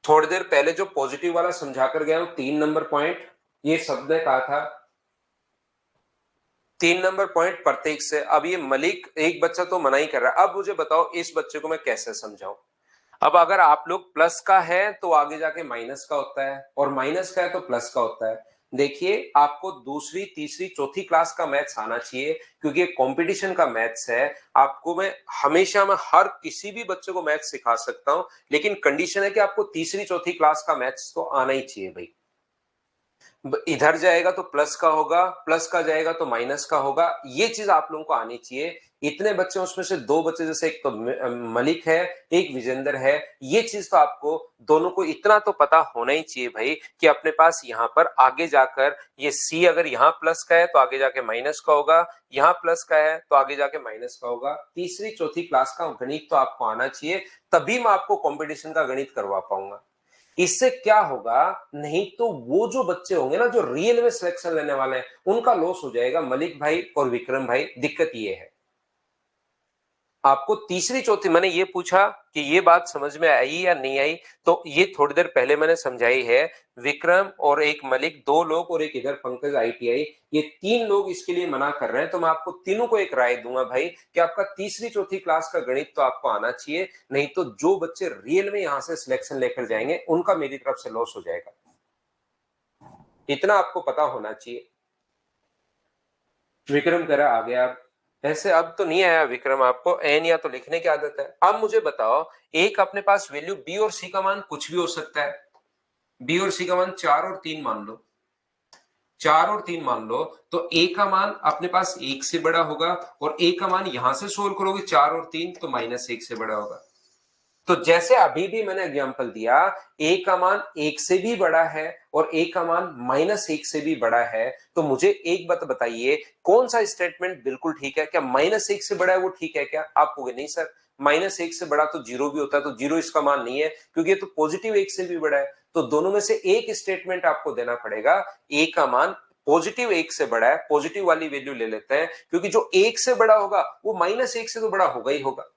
थोड़ी देर पहले जो पॉजिटिव वाला समझा कर गया हूं, 3 नंबर पॉइंट, ये शब्द ने कहा था 3 नंबर पॉइंट प्रत्येक से। अब ये मलिक एक बच्चा तो मना ही कर रहा है, अब मुझे बताओ इस बच्चे को मैं कैसे समझाऊं? अब अगर आप लोग प्लस का है तो आगे जाके माइनस का होता है, और माइनस का है तो प्लस का होता है। देखिए आपको दूसरी तीसरी चौथी क्लास का मैथ्स आना चाहिए, क्योंकि ये कंपटीशन का मैथ्स है। आपको मैं हमेशा, मैं हर किसी भी बच्चे को मैथ्स सिखा सकता हूं, लेकिन कंडीशन है कि आपको तीसरी चौथी क्लास का मैथ्स तो आना ही चाहिए भाई। इधर जाएगा तो प्लस का होगा, प्लस का जाएगा तो माइनस का होगा, ये चीज आप लोगों को आनी चाहिए। इतने बच्चे, उसमें से 2 बच्चे, जैसे एक तो मलिक है, एक विजेंद्र है, ये चीज तो आपको दोनों को इतना तो पता होना ही चाहिए भाई, कि अपने पास यहाँ पर आगे जाकर ये सी अगर यहाँ प्लस का है तो आगे जाके माइनस का होगा, यहाँ प्लस का है तो आगे जाके माइनस का होगा। तीसरी चौथी क्लास का गणित तो आपको आना चाहिए, तभी मैं आपको कॉम्पिटिशन का गणित करवा पाऊंगा। इससे क्या होगा, नहीं तो वो जो बच्चे होंगे ना जो रियल में सिलेक्शन लेने वाले हैं, उनका लॉस हो जाएगा, मलिक भाई और विक्रम भाई। दिक्कत ये है। आपको तीसरी चौथी मैंने ये पूछा कि ये बात समझ में आई या नहीं आई, तो ये थोड़ी देर पहले मैंने समझाई है। विक्रम और एक मलिक, दो लोग, और एक इधर पंकज आईटीआई, ये तीन लोग इसके लिए मना कर रहे हैं। तो मैं आपको तीनों को एक राय दूंगा भाई कि आपका तीसरी चौथी क्लास का गणित तो आपको आना चाहिए, नहीं तो जो बच्चे रियल में यहां से सिलेक्शन लेकर जाएंगे उनका मेरी तरफ से लॉस हो जाएगा, इतना आपको पता होना चाहिए। विक्रम कह रहा आ गया आप, ऐसे अब तो नहीं आया विक्रम, आपको एन या तो लिखने की आदत है। अब मुझे बताओ, एक अपने पास वैल्यू बी और सी का मान कुछ भी हो सकता है। बी और सी का मान 4 और 3 मान लो, 4 और 3 मान लो, तो ए का मान अपने पास 1 से बड़ा होगा, और ए का मान यहां से सोल्व करोगे 4 और 3 तो -1 से बड़ा होगा। तो जैसे अभी भी मैंने एग्जांपल दिया, ए का मान 1 से भी बड़ा है और ए का मान -1 से भी बड़ा है, तो मुझे एक बात बताइए, कौन सा स्टेटमेंट बिल्कुल ठीक है? क्या -1 से बड़ा है वो ठीक है क्या? आप कहोगे नहीं सर, -1 से बड़ा तो जीरो भी होता है, तो जीरो इसका मान नहीं है, क्योंकि ये तो पॉजिटिव 1 से भी बड़ा है। तो दोनों में से एक स्टेटमेंट आपको देना पड़ेगा, ए का मान पॉजिटिव 1 से बड़ा है, पॉजिटिव वाली वैल्यू ले लेते हैं, क्योंकि जो 1 से बड़ा होगा वो -1 से तो बड़ा होगा ही होगा।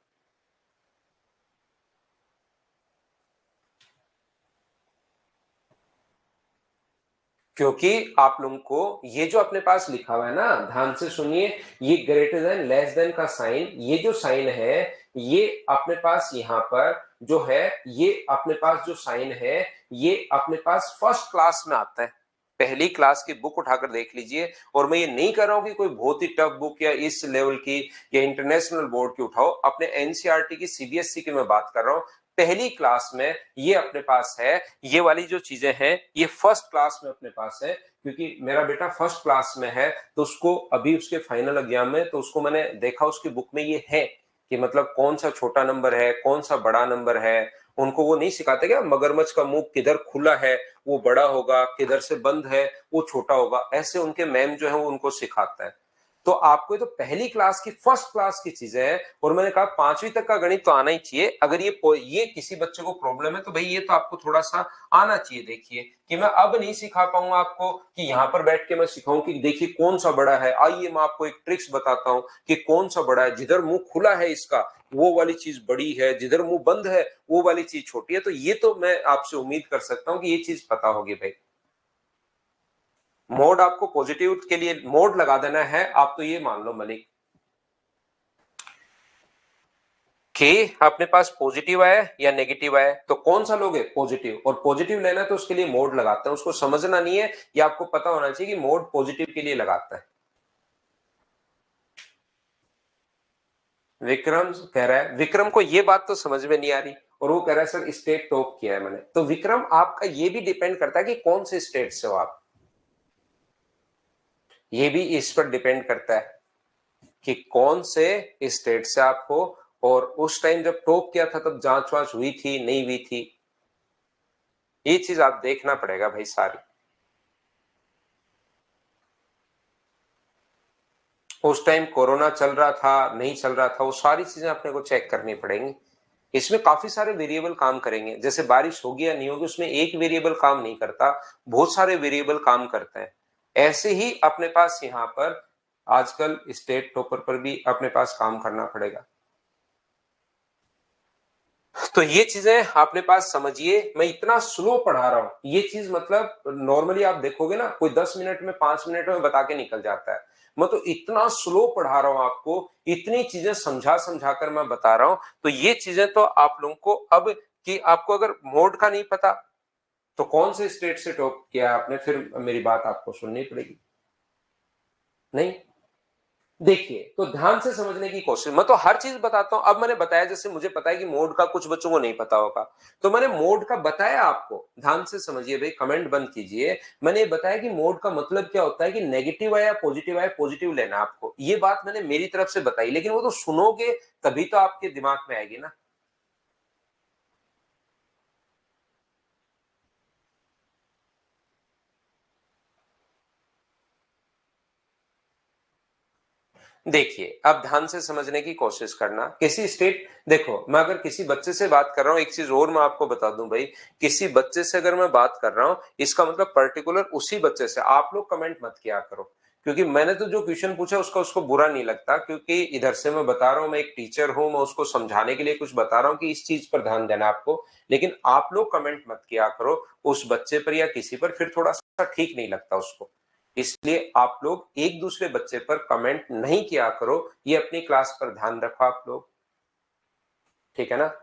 क्योंकि आप लोगों को ये जो अपने पास लिखा हुआ है ना, ध्यान से सुनिए, ये ग्रेटर देन लेस देन का साइन, ये जो साइन है, ये अपने पास यहां पर जो है, ये अपने पास जो साइन है, ये अपने पास फर्स्ट क्लास में आता है। पहली क्लास की बुक उठाकर देख लीजिए, और मैं ये नहीं कर रहा हूं कि कोई बहुत ही टफ बुक या इस लेवल की या इंटरनेशनल बोर्ड की उठाओ, अपने एनसीईआरटी की सीबीएसई की मैं बात कर रहा हूं। पहली क्लास में ये अपने पास है, ये वाली जो चीजें हैं ये फर्स्ट क्लास में अपने पास है, क्योंकि मेरा बेटा फर्स्ट क्लास में है, तो उसको अभी उसके फाइनल एग्जाम में, तो उसको मैंने देखा उसकी बुक में ये है कि मतलब कौन सा छोटा नंबर है, कौन सा बड़ा नंबर है। उनको वो नहीं सिखाते क्या, मगरमच्छ का मुंह किधर खुला है वो बड़ा होगा, किधर से बंद है वो छोटा होगा, ऐसे उनके मैम जो है वो उनको सिखाता है। तो आपको ये तो पहली क्लास की, फर्स्ट क्लास की चीजें हैं, और मैंने कहा 5वीं तक का गणित तो आना ही चाहिए। अगर ये किसी बच्चे को प्रॉब्लम है तो भाई ये तो आपको थोड़ा सा आना चाहिए। देखिए कि मैं अब नहीं सिखा पाऊंगा आपको कि यहां पर बैठ के मैं सिखाऊं कि देखिए कौन सा बड़ा है। आइए मैं आपको एक ट्रिक्स बताता हूं कि कौन सा बड़ा है। जिधर मुंह खुला है इसका वो वाली चीज बड़ी है, जिधर मुंह बंद है वो वाली चीज छोटी है। तो ये तो मैं आपसे उम्मीद कर सकता हूं कि ये चीज पता होगी भाई। मोड आपको पॉजिटिव के लिए मोड लगा देना है, आप तो ये मान लो मलिक कि अपने पास पॉजिटिव आया या नेगेटिव आया, तो कौन सा लोगे? पॉजिटिव। और पॉजिटिव लेना है तो उसके लिए मोड लगाते हैं, उसको समझना नहीं है, ये आपको पता होना चाहिए कि मोड पॉजिटिव के लिए लगाता है। विक्रम कह रहा है, विक्रम को ये बात तो समझ में नहीं आ रही, और वो कह रहा है सर स्टेट टॉप किया है मैंने। तो विक्रम आपका ये भी डिपेंड करता है कि कौन से स्टेट से हो आप, ये भी इस पर डिपेंड करता है कि कौन से स्टेट से आप हो, और उस टाइम जब टॉप किया था तब जांच वांच हुई थी नहीं हुई थी, ये चीज आप देखना पड़ेगा भाई सारी। उस टाइम कोरोना चल रहा था नहीं चल रहा था, वो सारी चीजें अपने को चेक करनी पड़ेंगी। इसमें काफी सारे वेरिएबल काम करेंगे, जैसे बारिश होगी या नहीं होगी उसमें एक वेरिएबल काम नहीं करता, बहुत सारे वेरिएबल काम करते हैं। ऐसे ही अपने पास यहाँ पर आजकल स्टेट टॉपर पर भी अपने पास काम करना पड़ेगा। तो ये चीजें अपने पास समझिए, मैं इतना स्लो पढ़ा रहा हूं, ये चीज मतलब नॉर्मली आप देखोगे ना कोई 10 मिनट में 5 मिनट में बता के निकल जाता है, मैं तो इतना स्लो पढ़ा रहा हूं आपको, इतनी चीजें समझा समझा कर मैं बता रहा हूं। तो ये चीजें तो आप लोगों को अब, कि आपको अगर मोड का नहीं पता तो कौन से स्टेट से टॉप किया आपने, फिर मेरी बात आपको सुननी पड़ेगी। नहीं, देखिए तो ध्यान से समझने की कोशिश, मैं तो हर चीज बताता हूं। अब मैंने बताया, जैसे मुझे पता है कि मोड का कुछ बच्चों को नहीं पता होगा, तो मैंने मोड का बताया आपको। ध्यान से समझिए भाई, कमेंट बंद कीजिए। मैंने ये बताया कि मोड का मतलब क्या होता है, कि नेगेटिव आया पॉजिटिव आया, पॉजिटिव लेना आपको, ये बात मैंने मेरी तरफ से बताई, लेकिन वो तो सुनोगे तभी तो आपके दिमाग में आएगी ना। देखिए अब ध्यान से समझने की कोशिश करना, किसी स्टेट, देखो मैं अगर किसी बच्चे से बात कर रहा हूं, एक चीज और मैं आपको बता दूं भाई, किसी बच्चे से अगर मैं बात कर रहा हूं, इसका मतलब पर्टिकुलर उसी बच्चे से, आप लोग कमेंट मत किया करो, क्योंकि मैंने तो जो क्वेश्चन पूछा उसका उसको बुरा नहीं लगता, क्योंकि इधर से मैं बता रहा हूं, मैं एक टीचर हूं, मैं उसको समझाने के लिए कुछ बता रहा हूं कि इस चीज पर ध्यान देना आपको। लेकिन आप लोग कमेंट मत किया करो उस बच्चे पर या किसी पर, फिर थोड़ा सा ठीक नहीं लगता उसको। इसलिए आप लोग एक दूसरे बच्चे पर कमेंट नहीं किया करो, ये अपनी क्लास पर ध्यान रखो आप लोग, ठीक है ना।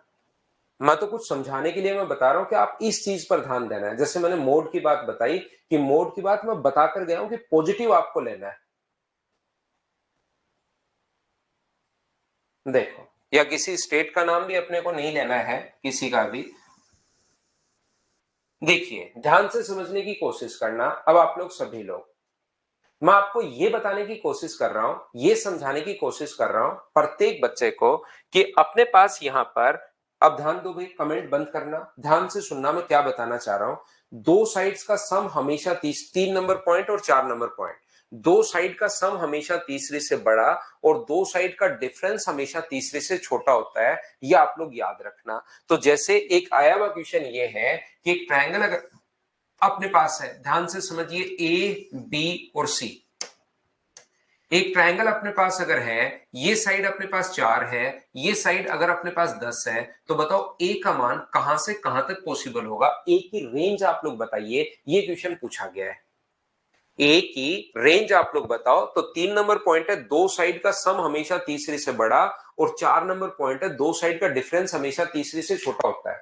मैं तो कुछ समझाने के लिए मैं बता रहा हूं कि आप इस चीज पर ध्यान देना है। जैसे मैंने मोड की बात बताई, कि मोड की बात मैं बताकर गया हूं कि पॉजिटिव आपको लेना है। देखो, या किसी स्टेट का नाम भी अपने को नहीं लेना है, किसी का भी। देखिए, ध्यान से समझने की कोशिश करना। अब आप लोग सभी लोग, मैं आपको ये बताने की कोशिश कर रहा हूं, ये समझाने की कोशिश कर रहा हूं प्रत्येक बच्चे को, कि अपने पास यहां पर, अब ध्यान दो भाई, कमेंट बंद करना, ध्यान से सुनना मैं क्या बताना चाह रहा हूं। दो साइड्स का सम हमेशा 3 नंबर पॉइंट और 4 नंबर पॉइंट, दो साइड का सम हमेशा तीसरे से बड़ा और दो साइड का डिफरेंस हमेशा तीसरे से छोटा होता है, ये आप लोग याद रखना। तो जैसे एक आया हुआ क्वेश्चन ये है कि एक ट्रायंगल अगर अपने पास है, ध्यान से समझिए, ए बी और सी। एक ट्रायंगल अपने पास अगर है, ये साइड अपने पास 4 है, ये साइड अगर अपने पास 10 है, तो बताओ ए का मान कहां से कहां तक पॉसिबल होगा, ए की रेंज आप लोग बताइए, ये क्वेश्चन पूछा गया है। ए की रेंज आप लोग बताओ। तो 3 नंबर पॉइंट है, दो साइड का सम हमेशा तीसरे से बड़ा, और 4 नंबर पॉइंट है, दो साइड का डिफरेंस हमेशा तीसरे से छोटा होता है।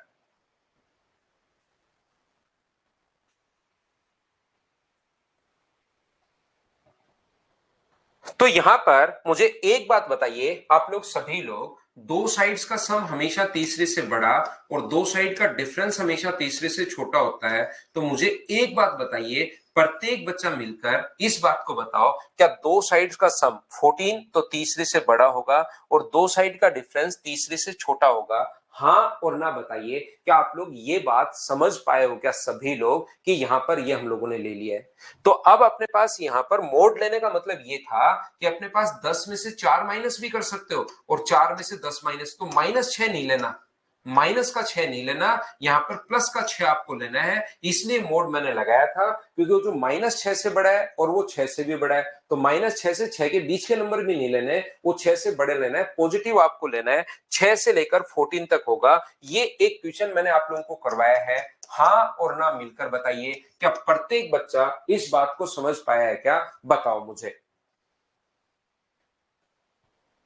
तो यहां पर मुझे एक बात बताइए आप लोग सभी लोग, दो साइड्स का सम हमेशा तीसरे से बड़ा और दो साइड का डिफरेंस हमेशा तीसरे से छोटा होता है। तो मुझे एक बात बताइए, प्रत्येक बच्चा मिलकर इस बात को बताओ, क्या दो साइड्स का सम 14 तो तीसरे से बड़ा होगा और दो साइड का डिफरेंस तीसरे से छोटा होगा? हाँ और ना बताइए। क्या आप लोग ये बात समझ पाए हो क्या सभी लोग, कि यहां पर ये हम लोगों ने ले लिया है। तो अब अपने पास यहां पर मोड लेने का मतलब ये था कि अपने पास 10 में से 4 माइनस भी कर सकते हो, और 4 में से 10 माइनस, तो -6 नहीं लेना, माइनस का 6 नहीं लेना, यहां पर प्लस का 6 आपको लेना है। इसलिए मोड मैंने लगाया था, क्योंकि वो जो -6 से बड़ा है और वो 6 से भी बड़ा है, तो -6 से 6 के बीच के नंबर भी नहीं लेने, वो 6 से बड़े लेना है, पॉजिटिव आपको लेना है। 6 से लेकर 14 तक होगा। ये एक क्वेश्चन मैंने आप लोगों को करवाया है। हाँ और ना मिलकर बताइए, क्या प्रत्येक बच्चा इस बात को समझ पाया है क्या? बताओ मुझे।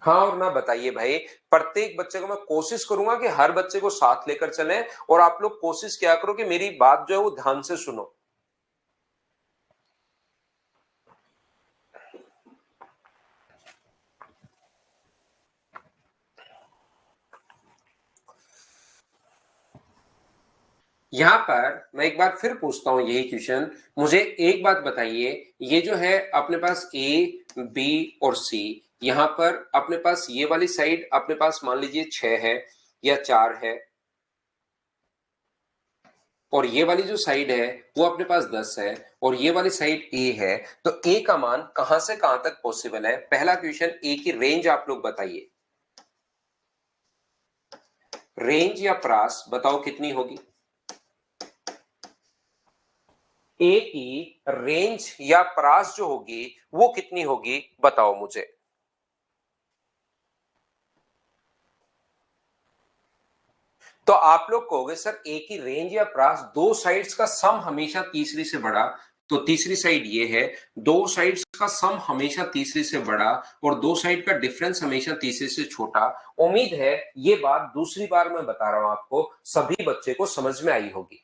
हाँ और ना बताइए भाई। प्रत्येक बच्चे को मैं कोशिश करूंगा कि हर बच्चे को साथ लेकर चलें, और आप लोग कोशिश क्या करो कि मेरी बात जो है वो ध्यान से सुनो। यहां पर मैं एक बार फिर पूछता हूं यही क्वेश्चन, मुझे एक बात बताइए, ये जो है अपने पास ए बी और सी, यहां पर अपने पास ये वाली साइड अपने पास मान लीजिए 6 है या 4 है, और ये वाली जो साइड है वो अपने पास 10 है, और ये वाली साइड ए है। तो ए का मान कहां से कहां तक पॉसिबल है? पहला क्वेश्चन, ए की रेंज आप लोग बताइए, रेंज या प्रास बताओ कितनी होगी? ए की रेंज या प्रास जो होगी वो कितनी होगी, बताओ मुझे। तो आप लोग कहोगे सर ए की रेंज या प्रास, दो साइड्स का सम हमेशा तीसरी से बड़ा, तो तीसरी साइड ये है, दो साइड्स का सम हमेशा तीसरी से बड़ा और दो साइड का डिफरेंस हमेशा तीसरे से छोटा। उम्मीद है ये बात दूसरी बार मैं बता रहा हूं आपको, सभी बच्चे को समझ में आई होगी।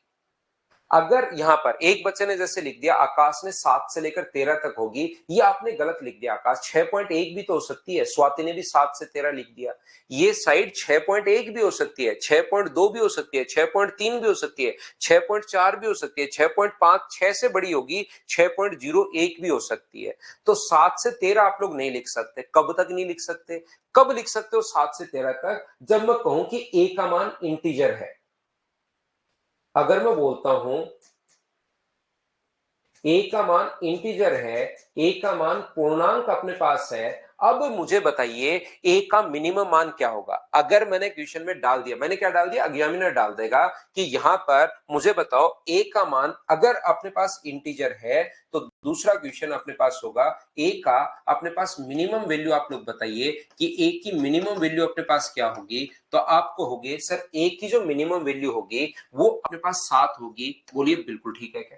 अगर यहां पर एक बच्चे ने जैसे लिख दिया आकाश ने 7 से लेकर 13 तक होगी, ये आपने गलत लिख दिया। आकाश 6.1 भी तो हो सकती है, स्वाति ने भी 7 से 13 लिख दिया। ये साइड 6.1 भी हो सकती है, 6.2 भी हो सकती है, 6.3 भी हो सकती है, 6.4 भी हो सकती है, 6.5 6 से बड़ी होगी, 6.01 भी हो सकती है। तो 7 से 13 आप लोग नहीं लिख सकते। कब तक नहीं लिख सकते? कब लिख सकते हो 7 से 13 तक? जब मैं कहूं कि ए का मान इंटीजर है। अगर मैं बोलता हूं ए का मान इंटीजर है, ए का मान पूर्णांक अपने पास है, अब मुझे बताइए ए का मिनिमम मान क्या होगा। अगर मैंने क्वेश्चन में डाल दिया, मैंने क्या डाल दिया, एग्जामिनर डाल देगा कि यहां पर मुझे बताओ ए का मान, अगर अपने पास इंटीजर है तो दूसरा क्वेश्चन अपने पास होगा ए का अपने पास मिनिमम वैल्यू आप लोग बताइए कि ए की मिनिमम वैल्यू अपने पास क्या होगी। तो आपको होगी सर ए की जो मिनिमम वैल्यू होगी वो अपने पास 7 होगी। बोलिए बिल्कुल ठीक है क्या?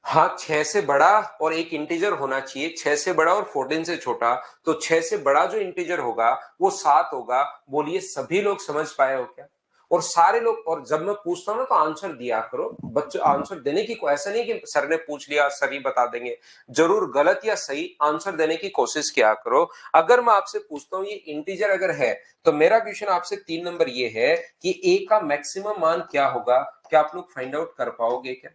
हाँ, 6 से बड़ा और एक इंटीजर होना चाहिए, 6 से बड़ा और 14 से छोटा। तो 6 से बड़ा जो इंटीजर होगा वो 7 होगा। बोलिए सभी लोग समझ पाए हो क्या? और सारे लोग, और जब मैं पूछता हूं ना तो आंसर दिया करो बच्चों, आंसर देने की ऐसा नहीं कि सर ने पूछ लिया सर ही बता देंगे, जरूर गलत या सही आंसर देने की कोशिश किया करो। अगर मैं आपसे पूछता हूं ये इंटीजर अगर है तो मेरा क्वेश्चन आपसे 3 नंबर ये है कि ए का मैक्सिमम मान क्या होगा। क्या आप लोग फाइंड आउट कर पाओगे क्या?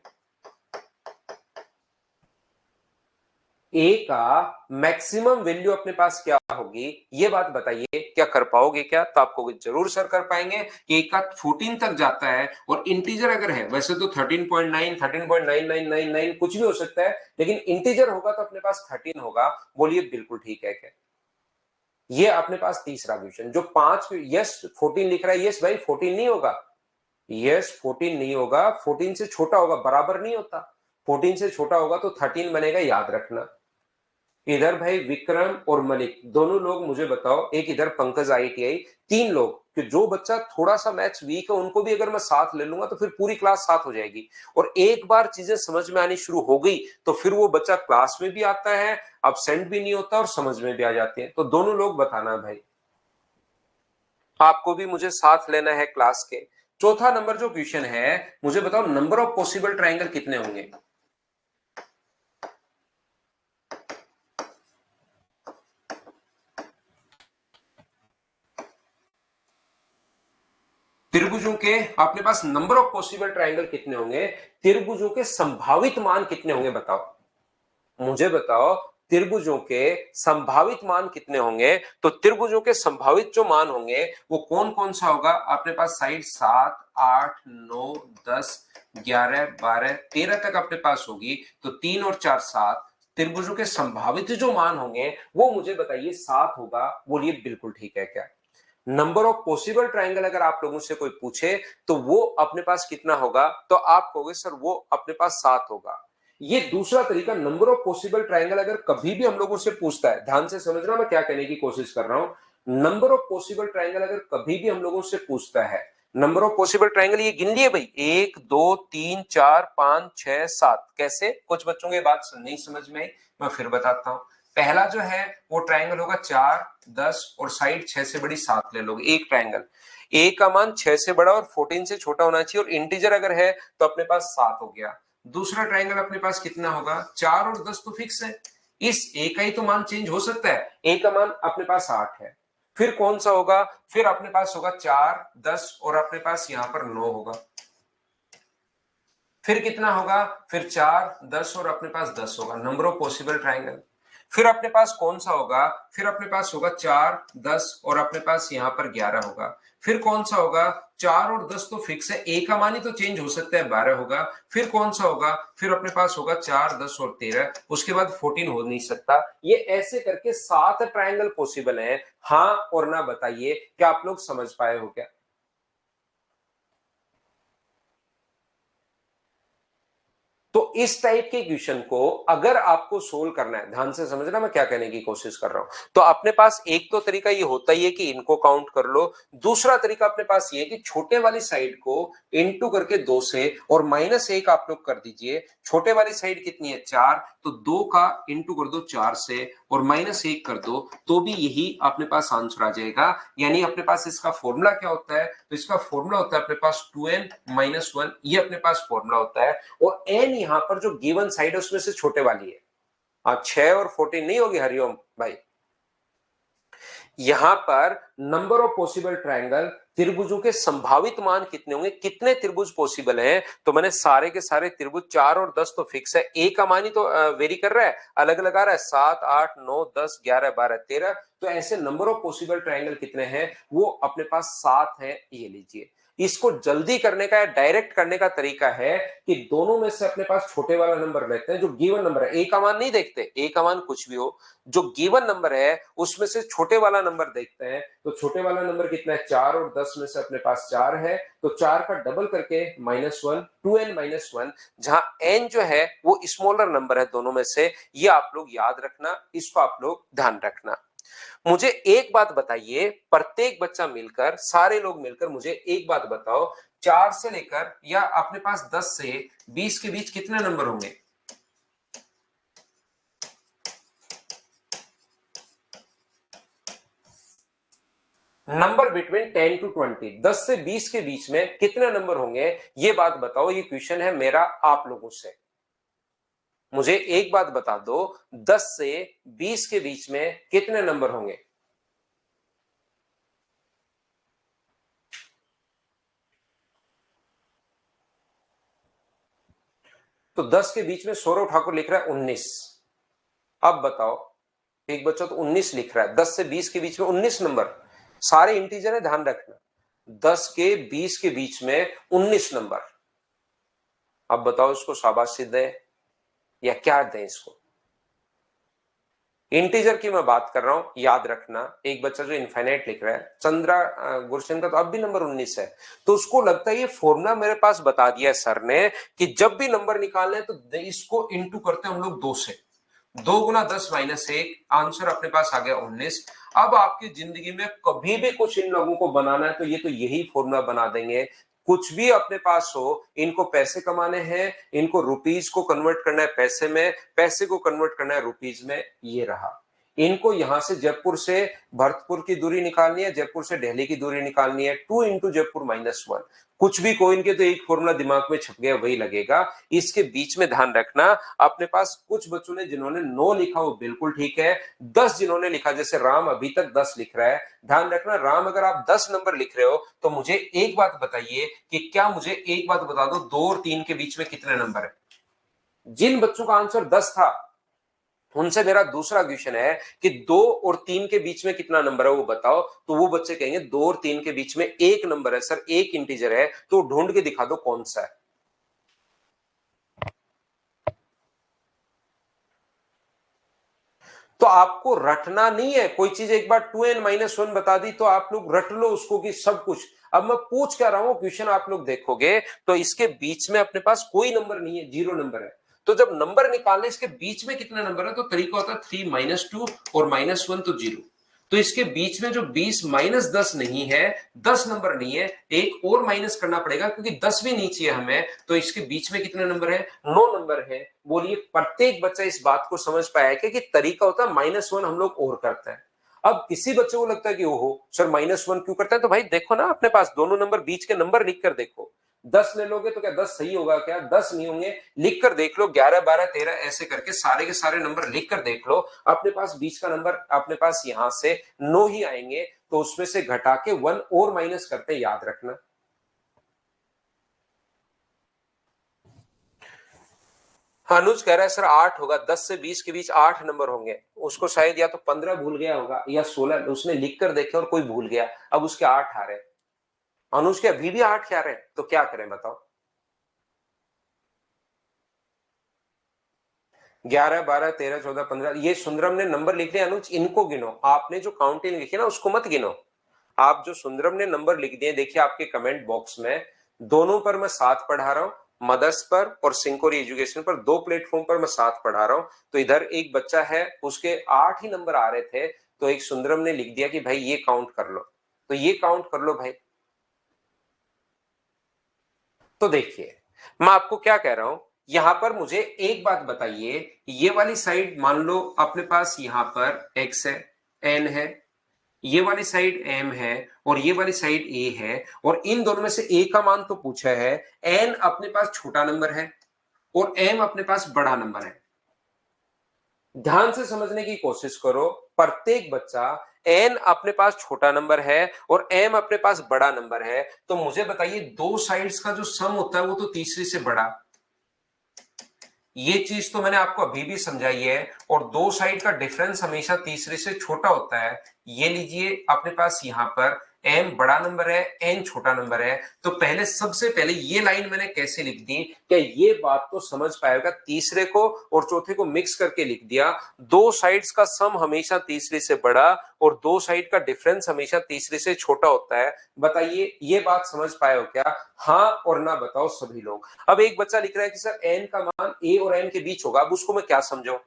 ए का मैक्सिमम वैल्यू अपने पास क्या होगी, ये बात बताइए, क्या कर पाओगे क्या? तो आपको जरूर सर कर पाएंगे कि ए का 14 तक जाता है और इंटीजर अगर है, वैसे तो 13.9 13.9999 कुछ भी हो सकता है, लेकिन इंटीजर होगा तो अपने पास 13 होगा। बोलिए बिल्कुल ठीक है क्या? ये अपने पास तीसरा क्वेश्चन जो 5, यस 14 लिख रहा है, यस भाई 14 नहीं होगा, यस 14 नहीं होगा, 14 से छोटा होगा, बराबर नहीं होता। 14 से छोटा होगा तो 13 बनेगा, याद रखना। इधर भाई विक्रम और मलिक दोनों लोग मुझे बताओ, एक इधर पंकज आईटीआई, 3 लोग, कि जो बच्चा थोड़ा सा मैथ्स वीक है उनको भी अगर मैं साथ ले लूंगा तो फिर पूरी क्लास साथ हो जाएगी। और एक बार चीजें समझ में आनी शुरू हो गई तो फिर वो बच्चा क्लास में भी आता है, अब्सेंट भी नहीं होता और समझ में भी आ जाती है। तो दोनों लोग बताना भाई, आपको भी मुझे साथ लेना है क्लास के। चौथा नंबर जो क्वेश्चन है, मुझे बताओ नंबर ऑफ पॉसिबल ट्राइंगल कितने होंगे। त्रिभुजों के अपने पास नंबर ऑफ पॉसिबल ट्राइंगल कितने होंगे, त्रिभुजों के संभावित मान कितने होंगे बताओ। मुझे बताओ त्रिभुजों के संभावित मान कितने होंगे। तो त्रिभुजों के संभावित जो मान होंगे वो कौन कौन सा होगा, अपने पास साइड 7 8 9 10 11 12 13 तक अपने पास होगी। तो 3 और 4 7, त्रिभुजों के संभावित जो मान होंगे वो मुझे बताइए 7 होगा। बोलिए बिल्कुल ठीक है क्या? नंबर ऑफ पॉसिबल ट्राइंगल अगर आप लोगों से कोई पूछे तो वो अपने पास कितना होगा, तो आप कहोगे सर वो अपने पास 7 होगा। ये दूसरा तरीका, नंबर ऑफ पॉसिबल ट्राइंगल अगर कभी भी हम लोगों से पूछता है, ध्यान से समझना मैं क्या कहने की कोशिश कर रहा हूं। नंबर ऑफ पॉसिबल ट्राइंगल अगर कभी भी हम लोगों से पूछता है, नंबर ऑफ पॉसिबल ट्राइंगल ये गिन लिए भाई, 1 2 3 4 5 6 7। कैसे, कुछ बच्चों की बात नहीं समझ में आई, मैं फिर बताता हूं। पहला जो है वो ट्राइंगल होगा 4 10 और साइड 6 से बड़ी 7 ले लोगे, एक ट्राइंगल। ए का मान 6 से बड़ा और 14 से छोटा होना चाहिए और इंटीजर अगर है तो अपने पास 7 हो गया। दूसरा ट्राइंगल अपने पास कितना होगा, 4 और 10 तो फिक्स है, इस ए का ही तो मान चेंज हो सकता है, ए का मान अपने पास 8 है। फिर कौन सा होगा, फिर अपने पास होगा 4 10 और अपने पास यहां पर 9 होगा। फिर कितना होगा, फिर 4 10 और अपने पास 10 होगा, नंबर ऑफ पॉसिबल ट्राइंगल। फिर अपने पास कौन सा होगा, फिर अपने पास होगा 4 10 और अपने पास यहां पर 11 होगा। फिर कौन सा होगा, 4 और 10 तो फिक्स है, ए का मान ही तो चेंज हो सकता है, 12 होगा। फिर कौन सा होगा, फिर अपने पास होगा 4 10 और 13, उसके बाद 14 हो नहीं सकता। ये ऐसे करके 7 ट्राइंगल पॉसिबल है। हाँ और ना बताइए, क्या आप लोग समझ पाए हो क्या? तो इस टाइप के क्वेश्चन को अगर आपको सोल्व करना है, ध्यान से समझना मैं क्या कहने की कोशिश कर रहा हूं, तो अपने पास एक तो तरीका ये होता ही है कि इनको काउंट कर लो। दूसरा तरीका अपने पास ये है कि छोटे वाली साइड को इंटू करके 2 से और -1 आप लोग कर दीजिए। छोटे वाली साइड कितनी है, 4, तो 2 का इंटू कर दो 4 से और -1 कर दो, तो भी यही अपने पास आंसर आ जाएगा। यानी अपने पास इसका फॉर्मूला क्या होता है, तो इसका फॉर्मूला होता है अपने पास 2n - 1, ये अपने पास फॉर्मूला होता है। और n यहां पर जो गिवन साइड है उसमें से छोटे वाली है। हाँ, 6 और 14 नहीं होगी हरिओम भाई। यहां पर नंबर ऑफ पॉसिबल ट्रायंगल, त्रिभुजों के संभावित मान कितने होंगे, कितने त्रिभुज पॉसिबल हैं, तो मैंने सारे के सारे त्रिभुज 4 और 10 तो फिक्स है, ए का मान ही तो वेरी कर रहा है, अलग अलग आ रहा है, 7 8 9 10 11 12 13। तो ऐसे नंबर ऑफ पॉसिबल ट्रायंगल कितने हैं, वो अपने पास 7 है, ये लीजिए। इसको जल्दी करने का या डायरेक्ट करने का तरीका है कि दोनों में से अपने पास छोटे वाला नंबर लेते हैं, जो गिवन नंबर है। ए का मान नहीं देखते, ए का मान कुछ भी हो, जो गिवन नंबर है उसमें से छोटे वाला नंबर देखते हैं। तो छोटे वाला नंबर कितना है, 4, और 10 में से अपने पास 4 है, तो 4 का डबल करके -1, 2n-1, जहां n जो है वो स्मॉलर नंबर है दोनों में से। ये आप लोग याद रखना, इसको आप लोग ध्यान रखना। मुझे एक बात बताइए, प्रत्येक बच्चा मिलकर, सारे लोग मिलकर मुझे एक बात बताओ, 4 से लेकर या अपने पास 10 से 20 के बीच कितने नंबर होंगे? नंबर बिटवीन 10 टू 20, 10 से 20 के बीच में कितने नंबर होंगे, ये बात बताओ। ये क्वेश्चन है मेरा आप लोगों से। मुझे एक बात बता दो, 10 से 20 के बीच में कितने नंबर होंगे? तो 10 के बीच में सौरव ठाकुर लिख रहा है 19। अब बताओ, एक बच्चा तो 19 लिख रहा है, 10 से 20 के बीच में 19 नंबर, सारे इंटीजर है, ध्यान रखना। 10 के 20 के बीच में 19 नंबर। अब बताओ इसको शाबाशी दें या क्या दें इसको? इंटीजर की मैं बात कर रहा हूं, याद रखना। एक बच्चा जो इनफाइनाइट लिख रहा है, चंद्रा गुरशन का तो अब भी नंबर 19 है, तो उसको लगता है ये फॉर्मूला मेरे पास बता दिया सर ने कि जब भी नंबर निकालना है तो इसको इंटू करते हैं हम लोग 2 से। 2 गुना 10-1, आंसर अपने पास आ गया 19। अब आपकी जिंदगी में कभी भी कुछ इन लोगों को बनाना है तो ये तो यही फॉर्मूला बना देंगे। कुछ भी अपने पास हो, इनको पैसे कमाने हैं, इनको रुपीज को कन्वर्ट करना है पैसे में, पैसे को कन्वर्ट करना है रुपीज में, ये रहा। इनको यहां से जयपुर से भरतपुर की दूरी निकालनी है, जयपुर से दिल्ली की दूरी निकालनी है, 2 इंटू जयपुर -1। कुछ भी कोइन के तो एक फॉर्मूला दिमाग में छप गया, वही लगेगा। इसके बीच में ध्यान रखना, अपने पास कुछ बच्चों ने जिन्होंने 9 लिखा वो बिल्कुल ठीक है, 10 जिन्होंने लिखा, जैसे राम अभी तक 10 लिख रहा है, ध्यान रखना राम, अगर आप 10 नंबर लिख रहे हो तो मुझे एक बात बताइए कि क्या, मुझे एक बात बता दो, 2 और 3 के बीच में कितने नंबर है? जिन बच्चों का आंसर 10 था उनसे मेरा दूसरा क्वेश्चन है कि 2 और 3 के बीच में कितना नंबर है वो बताओ। तो वो बच्चे कहेंगे 2 और 3 के बीच में एक नंबर है सर, एक इंटीजर है, तो ढूंढ के दिखा दो कौन सा है। तो आपको रटना नहीं है कोई चीज, एक बार 2n-1 बता दी तो आप लोग रट लो उसको कि सब कुछ। अब मैं पूछ क्या रहा हूं, क्वेश्चन आप लोग देखोगे तो इसके बीच में अपने पास कोई नंबर नहीं है, 0 नंबर है। तो जब नंबर निकालने इसके बीच में कितने नंबर है, तो तरीका होता है 3-2 और -1 तो 0। तो इसके बीच में जो 20-10 नहीं है, 10 नंबर नहीं है, एक और माइनस करना पड़ेगा क्योंकि 10 भी नहीं चाहिए हमें। तो इसके बीच में कितने नंबर है, 9 नंबर है। बोलिए प्रत्येक बच्चा इस बात को समझ पाया कि तरीका होता है -1 हम लोग और करते हैं। अब किसी बच्चे को लगता है कि ओहो सर -1 क्यों करते हैं, तो भाई देखो ना अपने पास दोनों नंबर, बीच के नंबर लिख कर देखो। 10 ले लोगे तो क्या 10 सही होगा, क्या 10 नहीं होंगे, लिख कर देख लो, 11, 12, 13 ऐसे करके सारे के सारे नंबर लिख कर देख लो। अपने पास बीच का नंबर अपने पास यहां से 9 ही आएंगे, तो उसमें से घटा के 1 और माइनस करते, याद रखना। अनुज कह रहा है सर 8 होगा, 10 से 20 के बीच 8 नंबर होंगे। उसको शायद या तो 15 भूल गया होगा या 16 उसने लिख कर देखे और कोई भूल गया, अब उसके 8 आ रहे हैं। अनुज के अभी भी 8 आ रहे हैं, तो क्या करें बताओ? 11, 12, 13, 14, 15, ये सुंदरम ने नंबर लिख दिया। अनुज इनको गिनो, आपने जो काउंटिंग लिखी ना उसको मत गिनो। आप जो सुंदरम ने नंबर लिख दिए, देखिए आपके कमेंट बॉक्स में दोनों पर मैं 7 पढ़ा रहा हूं, मदर्स पर और सिंकोरी एजुकेशन पर, 2 प्लेटफॉर्म पर मैं 7 पढ़ा रहा हूं। तो इधर एक बच्चा है उसके 8 ही नंबर आ रहे थे, तो एक सुंदरम ने लिख दिया कि भाई ये काउंट कर लो, तो ये काउंट कर लो भाई। तो देखिए मैं आपको क्या कह रहा हूं, यहां पर मुझे एक बात बताइए, ये वाली साइड मान लो अपने पास यहां पर x है, n है, ये वाली साइड m है और ये वाली साइड a है, और इन दोनों में से a का मान तो पूछा है, n अपने पास छोटा नंबर है और m अपने पास बड़ा नंबर है। ध्यान से समझने की कोशिश करो, प्रत्येक बच्चा, n अपने पास छोटा नंबर है और m अपने पास बड़ा नंबर है, तो मुझे बताइए दो साइड्स का जो सम होता है वो तो तीसरी से बड़ा। ये चीज तो मैंने आपको अभी भी समझाई है, और दो साइड का डिफरेंस हमेशा तीसरे से छोटा होता है। ये लीजिए अपने पास यहां पर m बड़ा नंबर है, n छोटा नंबर है। तो पहले सबसे पहले ये लाइन मैंने कैसे लिख दी, क्या ये बात तो समझ पाएगा, तीसरे को और चौथे को मिक्स करके लिख दिया। दो साइड्स का सम हमेशा तीसरे से बड़ा और दो साइड का डिफरेंस हमेशा तीसरे से छोटा होता है। बताइए ये बात समझ पाए हो क्या? हाँ और ना बताओ सभी लोग। अब एक बच्चा लिख रहा है कि सर n का मान a और m के बीच होगा। अब उसको मैं क्या समझाऊं?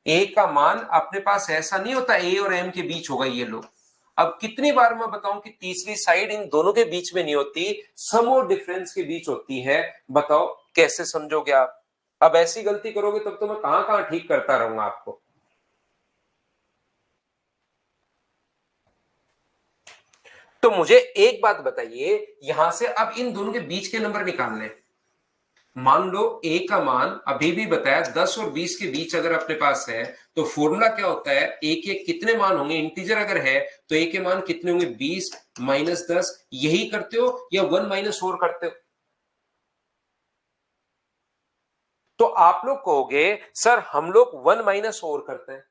a का मान अपने पास ऐसा नहीं होता a और m के बीच होगा, ये लो। अब कितनी बार मैं बताऊं कि तीसरी साइड इन दोनों के बीच में नहीं होती, सम और डिफरेंस के बीच होती है। बताओ कैसे समझोगे आप? अब ऐसी गलती करोगे तब तो मैं कहां कहां ठीक करता रहूंगा आपको। तो मुझे एक बात बताइए, यहां से अब इन दोनों के बीच के नंबर निकालने। मान लो a का मान अभी भी बताया 10 और 20 के बीच अगर अपने पास है, तो फॉर्मूला क्या होता है, a के कितने मान होंगे, इंटीजर अगर है तो a के मान कितने होंगे, 20 माइनस 10। यही करते हो या 1 माइनस और करते हो? तो आप लोग कहोगे सर हम लोग 1 माइनस और करते हैं।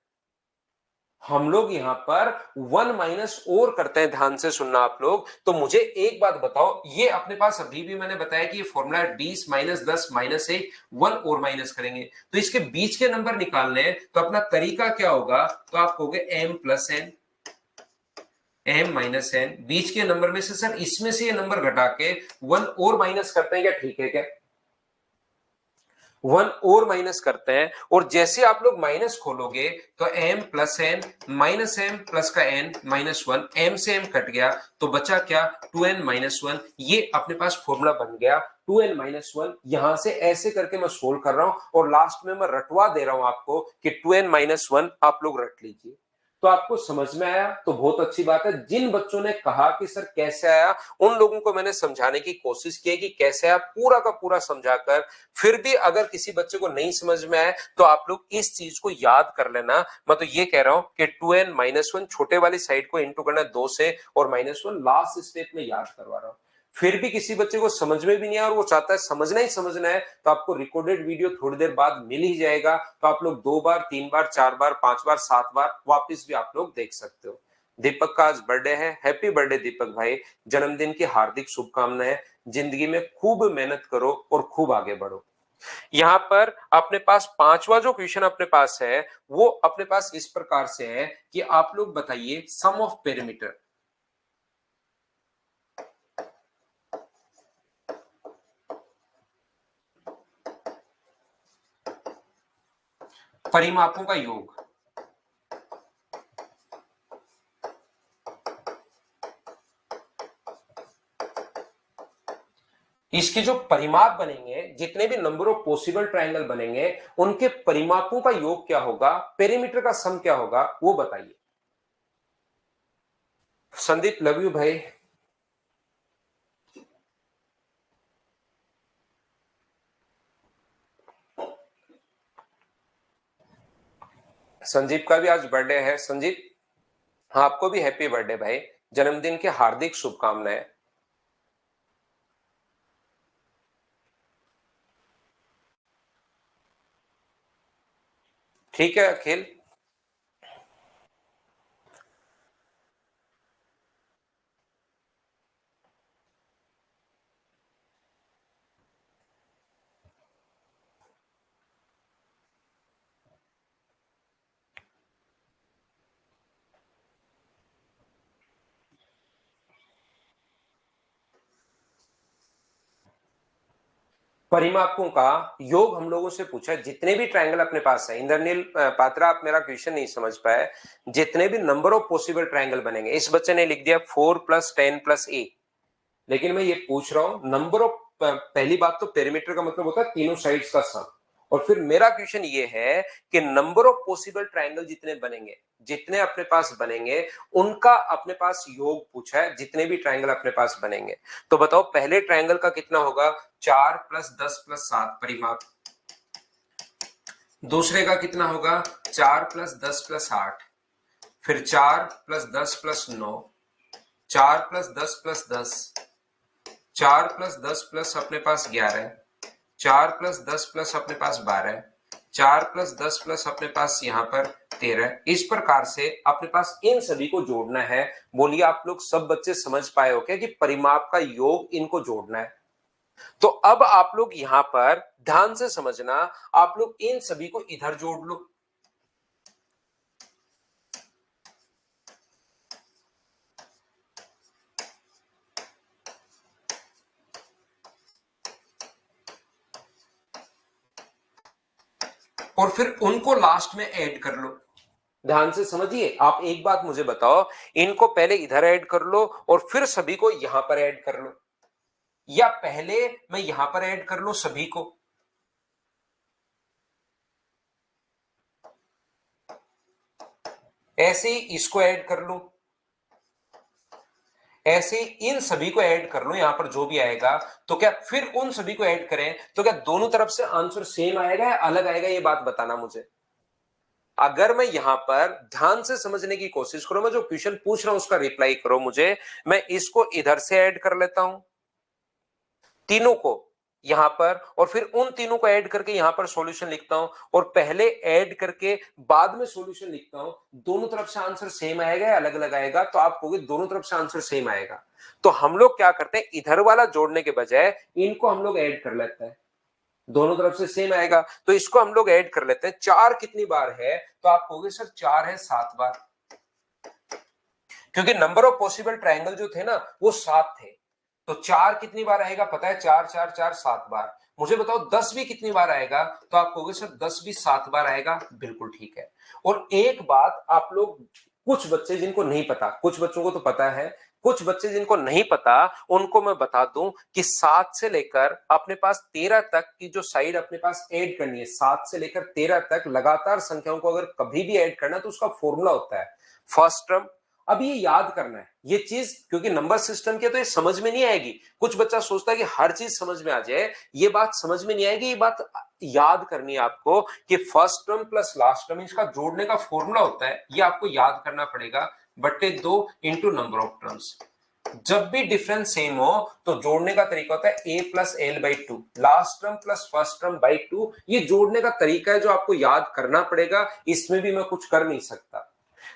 हम लोग यहां पर 1 माइनस और करते हैं, ध्यान से सुनना आप लोग। तो मुझे एक बात बताओ, ये अपने पास अभी भी मैंने बताया कि ये फॉर्मूला 20 माइनस 10 माइनस 1, 1 और माइनस करेंगे तो इसके बीच के नंबर निकालने हैं। तो अपना तरीका क्या होगा, तो आप कहोगे m plus N, m minus N, बीच के नंबर में से सर इसमें से ये नंबर घटा के 1 और माइनस करते हैं क्या? ठीक है क्या? 1 और माइनस करते हैं और जैसे आप लोग माइनस खोलोगे तो m plus n minus m plus का n माइनस 1, m से m कट गया तो बचा क्या, 2n माइनस 1। ये अपने पास फॉर्मूला बन गया 2n माइनस 1। यहां से ऐसे करके मैं सोल्व कर रहा हूं और लास्ट में मैं रटवा दे रहा हूं आपको कि 2n माइनस 1 आप लोग रट लीजिए। तो आपको समझ में आया तो बहुत अच्छी बात है। जिन बच्चों ने कहा कि सर कैसे आया, उन लोगों को मैंने समझाने की कोशिश की कि कैसे आया, पूरा का पूरा समझाकर। फिर भी अगर किसी बच्चे को नहीं समझ में आए तो आप लोग इस चीज को याद कर लेना। मैं तो ये कह रहा हूं कि 2n माइनस 1 छोटे वाली साइड को इंटू करना 2 से और माइनस 1 लास्ट स्टेप में याद करवा रहा हूं। फिर भी किसी बच्चे को समझ में भी नहीं आया और वो चाहता है समझना ही समझना है, तो आपको रिकॉर्डेड वीडियो थोड़ी देर बाद मिल ही जाएगा। तो आप लोग 2 बार 3 बार 4 बार 5 बार 7 बार वापस भी आप लोग देख सकते हो। दीपक का आज बर्थडे है, हैप्पी बर्थडे दीपक भाई, जन्मदिन की हार्दिक शुभकामनाएं। जिंदगी में खूब मेहनत करो और खूब आगे बढ़ो। यहां पर अपने पास पांचवा जो क्वेश्चन अपने पास है वो अपने पास इस प्रकार से है कि आप लोग बताइए सम ऑफ पेरीमीटर, परिमापों का योग। इसके जो परिमाप बनेंगे, जितने भी नंबर ऑफ पॉसिबल ट्रायंगल बनेंगे, उनके परिमापों का योग क्या होगा, पेरीमीटर का सम क्या होगा, वो बताइए। संदीप लव यू भाई। संजीव का भी आज बर्थडे है। संजीव, हाँ आपको भी हैप्पी बर्थडे भाई, जन्मदिन की हार्दिक शुभकामनाएं। ठीक है अखिल। परिमापों का योग हम लोगों से पूछा है, जितने भी ट्रायंगल अपने पास है। इंद्रनील पात्रा, आप मेरा क्वेश्चन नहीं समझ पाए। जितने भी नंबर ऑफ पॉसिबल ट्रायंगल बनेंगे, इस बच्चे ने लिख दिया 4 प्लस 10 प्लस ए, लेकिन मैं ये पूछ रहा हूं नंबर ऑफ, पहली बात तो पेरीमीटर का मतलब होता है तीनों साइड्स का सम। और फिर मेरा क्वेश्चन ये है कि नंबर ऑफ पॉसिबल ट्रायंगल जितने बनेंगे, जितने अपने पास बनेंगे, उनका अपने पास योग पूछा है, जितने भी ट्रायंगल अपने पास बनेंगे। तो बताओ पहले ट्रायंगल का कितना होगा, 4 प्लस 10 प्लस 7 परिमाप। दूसरे का कितना होगा, 4 प्लस 10 प्लस 8, फिर 4 plus 10 plus 9, 4 plus 10 plus 10, 4 plus 10 plus अपने पास 11, 4 प्लस 10 प्लस अपने पास 12, 4 प्लस 10 प्लस अपने पास यहां पर 13। इस प्रकार से अपने पास इन सभी को जोड़ना है। बोलिए आप लोग सब बच्चे समझ पाए हो क्या कि परिमाप का योग इनको जोड़ना है। तो अब आप लोग यहां पर ध्यान से समझना, आप लोग इन सभी को इधर जोड़ लो। और फिर उनको लास्ट में ऐड कर लो। ध्यान से समझिए, आप एक बात मुझे बताओ, इनको पहले इधर ऐड कर लो और फिर सभी को यहां पर ऐड कर लो, या पहले मैं यहां पर ऐड कर लूं सभी को? ऐसे ही इसको ऐड कर लूं, ऐसे इन सभी को ऐड कर लो, यहां पर जो भी आएगा। तो क्या फिर उन सभी को ऐड करें तो क्या दोनों तरफ से आंसर सेम आएगा या अलग आएगा, ये बात बताना मुझे। अगर मैं यहां पर ध्यान से समझने की कोशिश करो, मैं जो क्वेश्चन पूछ रहा हूं उसका रिप्लाई करो मुझे। मैं इसको इधर से ऐड कर लेता हूं, तीनों को यहां पर, और फिर उन तीनों को ऐड करके यहां पर सॉल्यूशन लिखता हूं, और पहले ऐड करके बाद में सॉल्यूशन लिखता हूं। दोनों तरफ से आंसर सेम आएगा या अलग अलग आएगा? तो आप कहोगे दोनों तरफ से आंसर सेम आएगा। तो हम लोग क्या करते हैं, इधर वाला जोड़ने के बजाय इनको हम लोग ऐड कर लेते हैं। दोनों तरफ से सेम आएगा तो इसको हम लोग ऐड कर लेते हैं। 4 कितनी बार है? तो आप कहोगे सर 4 है 7 बार, क्योंकि नंबर ऑफ पॉसिबल ट्रायंगल जो थे ना वो 7 थे। तो 4 कितनी बार आएगा पता है? 4 4 4 7 बार। मुझे बताओ 10 भी कितनी बार आएगा? तो आप कहोगे सर 10 भी 7 बार आएगा। बिल्कुल ठीक है। और एक बात आप लोग, कुछ बच्चे जिनको नहीं पता, कुछ बच्चों को तो पता है, कुछ बच्चे जिनको नहीं पता उनको मैं बता दूं कि 7 से लेकर अपने पास 13 तक की जो साइड अपने पास ऐड करनी है, 7 से लेकर 13 तक लगातार संख्याओं को अगर कभी भी ऐड करना है तो उसका फॉर्मूला होता है फर्स्ट टर्म। अब ये याद करना है ये चीज, क्योंकि नंबर सिस्टम के तो ये समझ में नहीं आएगी। कुछ बच्चा सोचता है कि हर चीज समझ में आ जाए, ये बात समझ में नहीं आएगी। ये बात याद करनी है आपको कि first term plus last term इसका जोड़ने का फॉर्मूला होता है, ये आपको याद करना पड़ेगा। बट्टे 2 इंटू नंबर ऑफ टर्म्स। जब भी डिफरेंस सेम हो तो जोड़ने का तरीका होता है a plus L by two, last term plus first term by two. ये जोड़ने का तरीका है जो आपको याद करना पड़ेगा, इसमें भी मैं कुछ कर नहीं सकता।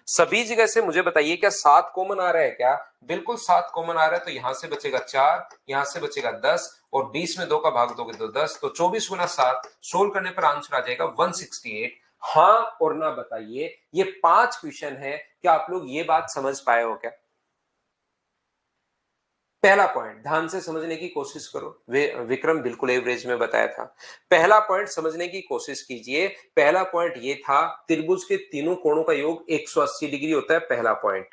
सभी जगह से मुझे बताइए क्या 7 कॉमन आ रहा है क्या? बिल्कुल 7 कॉमन आ रहा है। तो यहां से बचेगा 4, यहां से बचेगा 10, और 20 में 2 का भाग दोगे तो 10, तो 24 गुना 7 सोल्व करने पर आंसर आ जाएगा 168। हाँ और ना बताइए, ये 5 क्वेश्चन है, क्या आप लोग ये बात समझ पाए हो क्या? पहला पॉइंट ध्यान से समझने की कोशिश करो। विक्रम बिल्कुल एवरेज में बताया था। पहला पॉइंट समझने की कोशिश कीजिए। पहला पॉइंट ये था त्रिभुज के तीनों कोणों का योग 180 डिग्री होता है, पहला पॉइंट।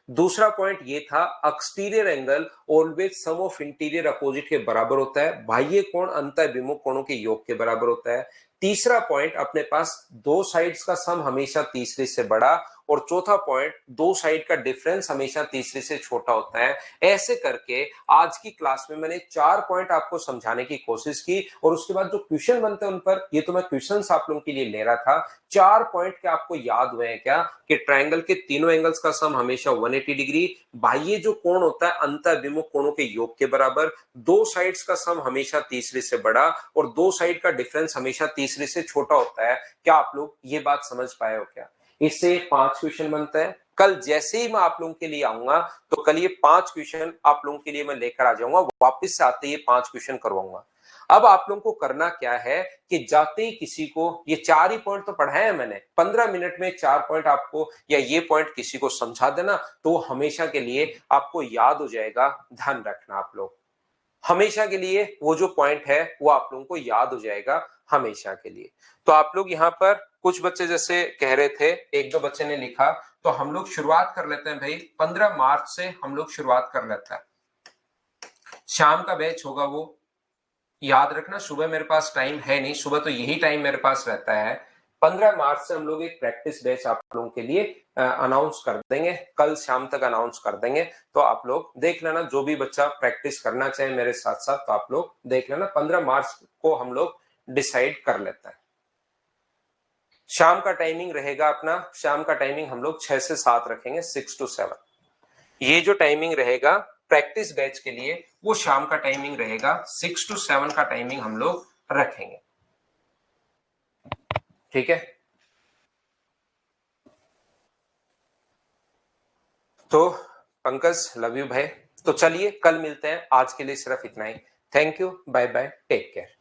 दूसरा पॉइंट ये था exterior angle always sum of interior opposite के बराबर होता है, बाह्य कोण अंतःविमुख कोणों के योग के बराबर होता है। तीसरा पॉइंट अपने पास दो साइड्स का सम हमेशा तीसरे से बड़ा, और चौथा पॉइंट दो साइड का डिफरेंस हमेशा तीसरे से छोटा होता है। ऐसे करके आज की क्लास में मैंने 4 पॉइंट आपको समझाने की कोशिश की, और उसके बाद जो क्वेश्चन बनते हैं उन पर, ये तो मैं क्वेश्चंस आप लोगों के लिए ले रहा था। 4 पॉइंट के आपको याद हुए हैं क्या? कि ट्रायंगल के तीनों एंगल्स का सम हमेशा 180 डिग्री, बाह्य जो कोण होता है अंतःविमुख कोणों के योग के बराबर, दो साइड्स का सम हमेशा तीसरे से बड़ा, और दो साइड का डिफरेंस हमेशा तीसरे से छोटा होता है। क्या आप लोग ये बात समझ पाए हो क्या? इससे 5 क्वेश्चन बनता है। कल जैसे ही मैं आप लोगों के लिए आऊंगा तो कल ये 5 क्वेश्चन आप लोगों के लिए मैं लेकर आ जाऊंगा, वापस से आते ही 5 क्वेश्चन करवाऊंगा। अब आप लोगों को करना क्या है कि जाते ही किसी को, ये 4 ही पॉइंट तो पढ़ाए हैं मैंने, 15 मिनट में 4 पॉइंट आपको, या ये पॉइंट किसी को समझा देना, तो हमेशा के लिए आपको याद हो जाएगा। ध्यान रखना आप लोग, हमेशा के लिए वो जो पॉइंट है वो आप लोगों को याद हो जाएगा हमेशा के लिए। तो आप लोग यहाँ पर कुछ बच्चे जैसे कह रहे थे, एक दो बच्चे ने लिखा, तो हम लोग शुरुआत कर लेते हैं भाई। 15 मार्च से हम लोग शुरुआत कर लेते हैं। शाम का बैच होगा वो, याद रखना। सुबह मेरे पास टाइम है नहीं, सुबह तो यही टाइम मेरे पास रहता है। 15 मार्च से हम लोग एक प्रैक्टिस बैच आप लोगों के लिए अनाउंस कर देंगे, कल शाम तक अनाउंस कर देंगे। तो आप लोग देख लेना, जो भी बच्चा प्रैक्टिस करना चाहे मेरे साथ साथ, तो आप लोग देख लेना। 15 मार्च को हम लोग डिसाइड कर लेते हैं। शाम का टाइमिंग रहेगा अपना, शाम का टाइमिंग हम लोग 6 से 7 रखेंगे, 6 to 7। ये जो टाइमिंग रहेगा प्रैक्टिस बैच के लिए, वो शाम का टाइमिंग रहेगा, 6 to 7 का टाइमिंग हम लोग रखेंगे। ठीक है। तो पंकज, लव यू भाई। तो चलिए कल मिलते हैं, आज के लिए सिर्फ इतना ही। Thank you, bye bye, take care.